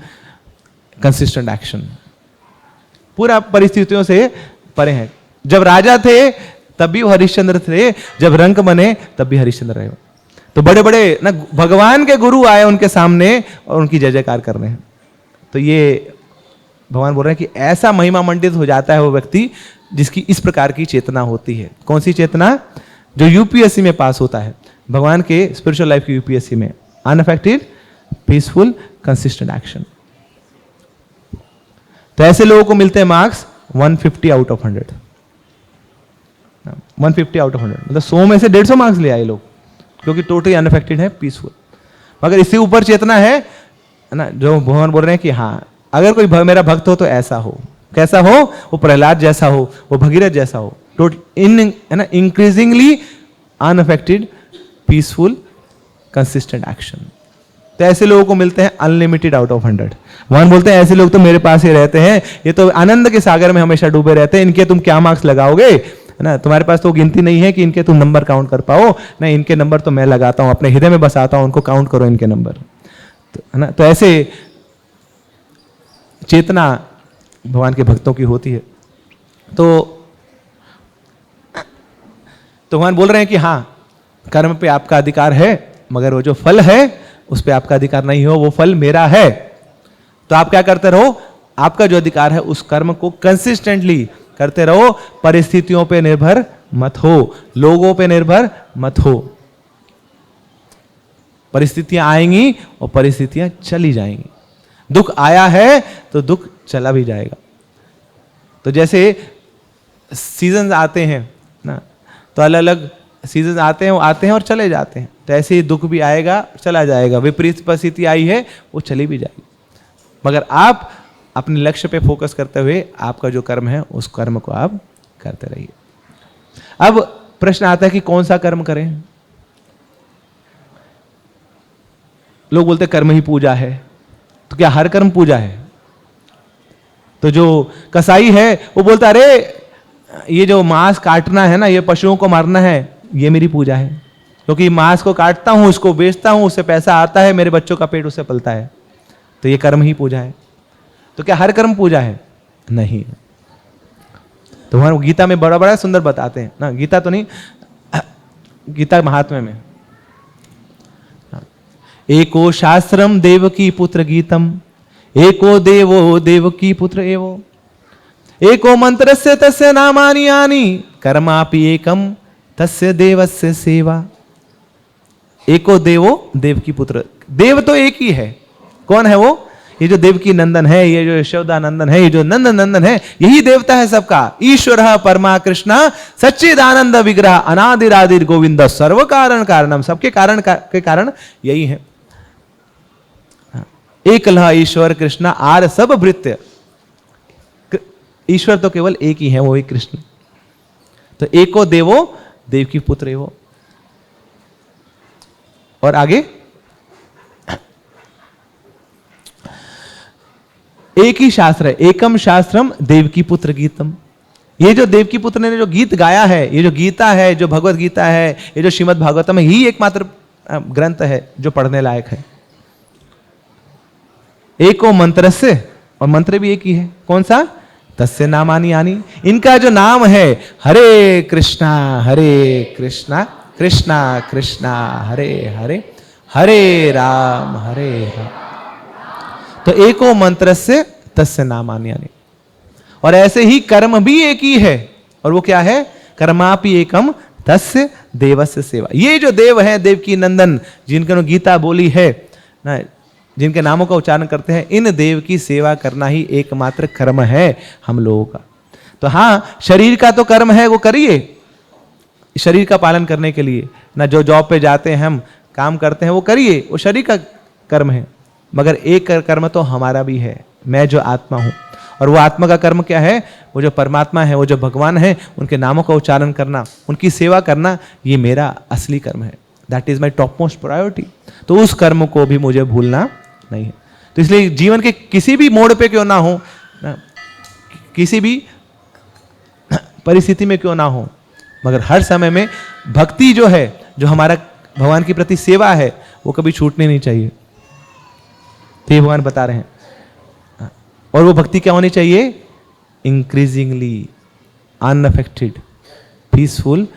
consistent action, पूरा परिस्थितियों से परे है। जब राजा थे तब भी वो हरिश्चंद्र थे, जब रंक बने तब भी हरिश्चंद्र रहे। तो बड़े बड़े ना भगवान के गुरु आए उनके सामने और उनकी जय जयकार कर रहे हैं। तो ये भगवान बोल रहे हैं कि ऐसा महिमा मंडित हो जाता है वो व्यक्ति जिसकी इस प्रकार की चेतना होती है। कौन सी चेतना? जो यूपीएससी में पास होता है, भगवान के स्पिरिचुअल लाइफ की यूपीएससी में, अनअफेक्टेड, पीसफुल, कंसिस्टेंट एक्शन। तो ऐसे लोगों को मिलते हैं marks 150 out of 100, 150 out of 100, मतलब 100 में से 150 मार्क्स ले आए लोग, क्योंकि टोटली अनअफेक्टेड है, पीसफुल। मगर इससे ऊपर चेतना है ना, जो भगवान बोल रहे हैं कि हाँ, अगर कोई मेरा भक्त हो तो ऐसा हो। कैसा हो? वो प्रहलाद जैसा हो, वो भगीरथ जैसा हो, है ना, increasingly unaffected, peaceful, consistent action. तो ऐसे लोगों को मिलते हैं अनलिमिटेड आउट ऑफ 100। भगवान बोलते हैं ऐसे लोग तो मेरे पास ही रहते हैं, ये तो आनंद के सागर में हमेशा डूबे रहते हैं, इनके तुम क्या मार्क्स लगाओगे, है ना, तुम्हारे पास तो गिनती नहीं है कि इनके तुम नंबर काउंट कर पाओ। नहीं, इनके नंबर तो मैं लगाता हूं, अपने हृदय में बसाता हूं, उनको काउंट करो इनके नंबर, है ना। तो ऐसे चेतना भगवान के भक्तों की होती है। तो भगवान बोल रहे हैं कि हाँ, कर्म पे आपका अधिकार है, मगर वो जो फल है उस पे आपका अधिकार नहीं हो, वो फल मेरा है। तो आप क्या करते रहो, आपका जो अधिकार है उस कर्म को कंसिस्टेंटली करते रहो, परिस्थितियों पे निर्भर मत हो, लोगों पे निर्भर मत हो। परिस्थितियां आएंगी और परिस्थितियां चली जाएंगी। दुख आया है तो दुख चला भी जाएगा। तो जैसे सीजन आते हैं ना, तो अलग अलग सीजन आते हैं, वो आते हैं और चले जाते हैं। तो ऐसे ही दुख भी आएगा, चला जाएगा। विपरीत परिस्थिति आई है, वो चली भी जाएगी। मगर आप अपने लक्ष्य पे फोकस करते हुए आपका जो कर्म है उस कर्म को आप करते रहिए। अब प्रश्न आता है कि कौन सा कर्म करें। लोग बोलते कर्म ही पूजा है। तो क्या हर कर्म पूजा है? तो जो कसाई है वो बोलता अरे ये जो मांस काटना है ना, ये पशुओं को मारना है, ये मेरी पूजा है, क्योंकि मांस को काटता हूं, उसको बेचता हूं, उससे पैसा आता है, मेरे बच्चों का पेट उससे पलता है, तो ये कर्म ही पूजा है। तो क्या हर कर्म पूजा है? नहीं। तो वहां गीता में बड़ा बड़ा सुंदर बताते हैं ना, गीता तो नहीं, गीता महात्म्य में, एको शास्त्रम देवकी पुत्र गीतम, एको देवो देवकी पुत्र एवो, एको मंत्रस्य तस्य नामानि यानि, कर्मापि एकम तस्य देवस्य सेवा। एको देवो देवकी पुत्र, देव तो एक ही है। कौन है वो? ये जो देवकी नंदन है, ये जो यशोदानंदन है, ये जो नंदन नंदन है, यही देवता है सबका। ईश्वर परमा कृष्ण सच्चिदानंद विग्रह अनादिरादिर गोविंद सर्व कारण कारणम, सबके कारण के कारण यही है। एकलह ईश्वर कृष्ण आर सब भृत्य, ईश्वर तो केवल एक ही है, वो ही कृष्ण। तो एको देवो देवकी पुत्र एवो। और आगे एक ही शास्त्र है, एकम शास्त्रम देवकी पुत्र गीतम। ये जो देवकी पुत्र ने जो गीत गाया है, ये जो गीता है, जो भगवत गीता है, ये जो श्रीमद् भागवतम है, ही एकमात्र ग्रंथ है जो पढ़ने लायक है। एको मंत्र से, और मंत्र भी एक ही है। कौन सा? तस्य नामानि यानि, इनका जो नाम है हरे कृष्णा कृष्णा कृष्णा हरे हरे, हरे राम हरे राम। तो एको मंत्र से तस्य नामानि यानि। और ऐसे ही कर्म भी एक ही है, और वो क्या है? कर्मापि एकम तस्य देवस्य सेवा। ये जो देव है, देवकी नंदन, जिनके गीता बोली है ना, जिनके नामों का उच्चारण करते हैं, इन देव की सेवा करना ही एकमात्र कर्म है हम लोगों का। तो हाँ, शरीर का तो कर्म है, वो करिए, शरीर का पालन करने के लिए ना, जो जॉब पे जाते हैं, हम काम करते हैं, वो करिए, वो शरीर का कर्म है। मगर एक कर्म तो हमारा भी है, मैं जो आत्मा हूं, और वो आत्मा का कर्म क्या है? वो जो परमात्मा है, वो जो भगवान है, उनके नामों का उच्चारण करना, उनकी सेवा करना, ये मेरा असली कर्म है। That is my top most priority. तो उस कर्म को भी मुझे भूलना नहीं है। तो इसलिए जीवन के किसी भी मोड़ पे क्यों ना हो ना, किसी भी परिस्थिति में क्यों ना हो, मगर हर समय में भक्ति जो है, जो हमारा भगवान के प्रति सेवा है, वो कभी छूटनी नहीं चाहिए। तो ये भगवान बता रहे हैं। और वो भक्ति क्या होनी चाहिए? Increasingly unaffected, peaceful,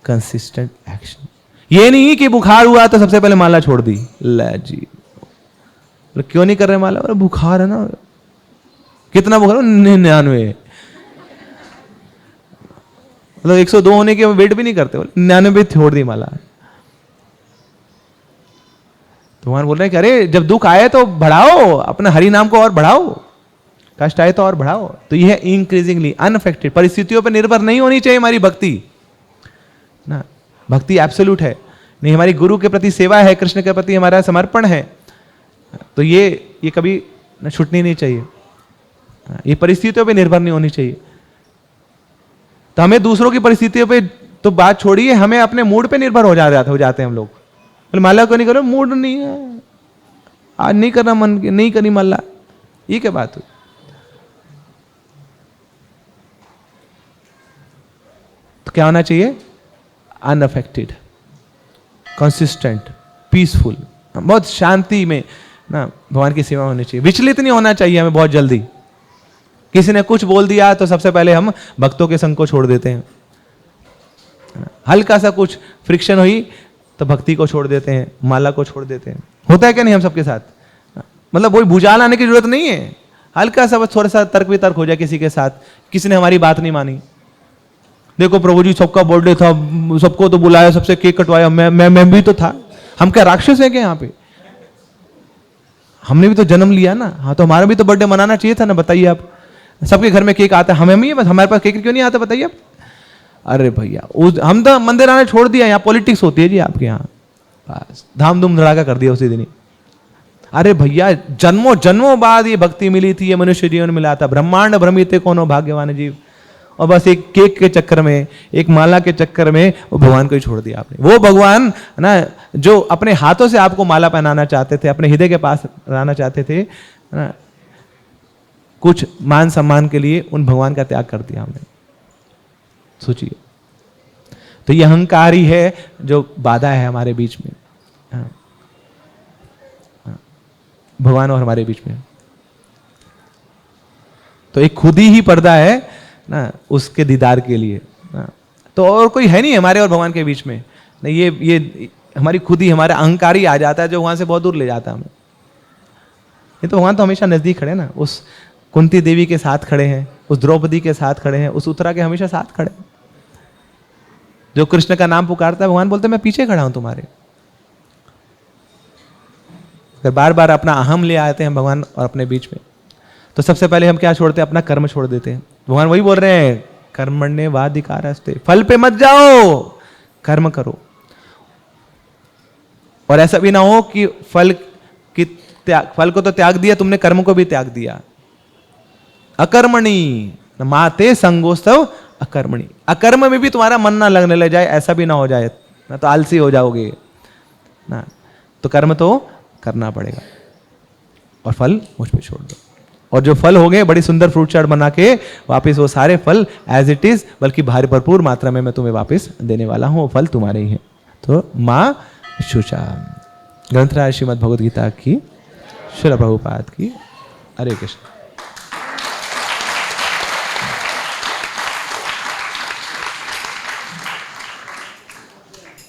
consistent action. ये नहीं कि बुखार हुआ तो सबसे पहले माला छोड़ दी, ले जी क्यों नहीं कर रहे माला? अरे बुखार है ना। कितना बुखार? 99। मतलब 102 होने के वेट भी नहीं करते, 99 छोड़ दी माला। तो भगवान बोल रहे हैं कि अरे जब दुख आए तो बढ़ाओ अपने हरि नाम को, और बढ़ाओ, कष्ट आए तो और बढ़ाओ। तो यह है इंक्रीजिंगली अनअफेक्टेड, परिस्थितियों पर निर्भर नहीं होनी चाहिए हमारी भक्ति ना। भक्ति एब्सोल्यूट है नहीं, हमारी गुरु के प्रति सेवा है, कृष्ण के प्रति हमारा समर्पण है, तो ये कभी छूटनी नहीं चाहिए। ये परिस्थितियों पे निर्भर नहीं होनी चाहिए। तो हमें दूसरों की परिस्थितियों पे तो बात छोड़िए, हमें अपने मूड पे निर्भर हो जाते हैं हम लोग। बोले माला को नहीं करो, मूड नहीं है, आज नहीं करना, मन नहीं करनी माला, ये क्या बात हुई? तो क्या होना चाहिए? अनअफेक्टेड, कंसिस्टेंट, पीसफुल, बहुत शांति में ना भगवान की सेवा होनी चाहिए। विचलित नहीं होना चाहिए हमें बहुत जल्दी। किसी ने कुछ बोल दिया तो सबसे पहले हम भक्तों के संग को छोड़ देते हैं। हल्का सा कुछ फ्रिक्शन हुई तो भक्ति को छोड़ देते हैं, माला को छोड़ देते हैं। होता है क्या नहीं हम सबके साथ? मतलब वही भुजाल आने की जरूरत नहीं है, हल्का सा बस थोड़ा सा तर्क वितर्क हो जाए किसी के साथ, किसी ने हमारी बात नहीं मानी, देखो प्रभु जी सबका बर्थडे था, सबको तो बुलाया, सबसे केक कटवाया, मैं भी तो था। हम क्या राक्षस हैं क्या यहाँ पे? हमने भी तो जन्म लिया ना, हाँ तो हमारा भी तो बर्थडे मनाना चाहिए था ना। बताइए आप, सबके घर में केक आता है, हमें भी बस हमारे पास केक क्यों नहीं आता? बताइए आप। अरे भैया हम तो मंदिर आने छोड़ दिया, यहाँ पॉलिटिक्स होती है जी आपके यहाँ, बस धाम धूम धड़ाका कर दिया उसी दिन ही। अरे भैया जन्मों जन्मों बाद ये भक्ति मिली थी, ये मनुष्य जीवन मिला था, ब्रह्मांड भ्रमित कोनो भाग्यवान जीव, और बस एक केक के चक्कर में, एक माला के चक्कर में वो भगवान को ही छोड़ दिया आपने। वो भगवान ना जो अपने हाथों से आपको माला पहनाना चाहते थे, अपने हृदय के पास रहना चाहते थे ना, कुछ मान सम्मान के लिए उन भगवान का त्याग कर दिया हमने। सोचिए, तो ये अहंकार ही है जो बाधा है हमारे बीच में, भगवान और हमारे बीच में। तो एक खुद ही पर्दा है ना उसके दीदार के लिए ना। तो और कोई है नहीं हमारे और भगवान के बीच में नहीं, ये हमारी खुद ही, हमारा अहंकार ही आ जाता है जो वहां से बहुत दूर ले जाता है हमें। ये तो भगवान तो हमेशा नजदीक खड़े ना, उस कुंती देवी के साथ खड़े हैं, उस द्रौपदी के साथ खड़े हैं, उस उत्तरा के हमेशा साथ खड़े हैं। जो कृष्ण का नाम पुकारता है भगवान बोलते हैं मैं पीछे खड़ा हूं तुम्हारे। अगर बार बार अपना अहम ले आते हैं भगवान और अपने बीच में, तो सबसे पहले हम क्या छोड़ते हैं? अपना कर्म छोड़ देते हैं। भगवान वही बोल रहे हैं कर्मण्ये वाधिकारस्ते, फल पे मत जाओ, कर्म करो। और ऐसा भी ना हो कि फल को तो त्याग दिया तुमने, कर्म को भी त्याग दिया। अकर्मणी माते संगोस्तव अकर्मणी, अकर्म में भी तुम्हारा मन ना लगने लग जाए, ऐसा भी ना हो जाए ना, तो आलसी हो जाओगे ना। तो कर्म तो करना पड़ेगा और फल मुझ पे छोड़ दो। और जो फल हो गए बड़ी सुंदर फ्रूट चाट बना के वापस वो सारे फल एज इट इज, बल्कि भारी भरपूर मात्रा में मैं तुम्हें वापस देने वाला हूं, वो फल तुम्हारे ही हैं। तो मां शुचा। ग्रंथराज श्रीमद् भगवद गीता की, श्रील प्रभुपाद की। हरे कृष्ण।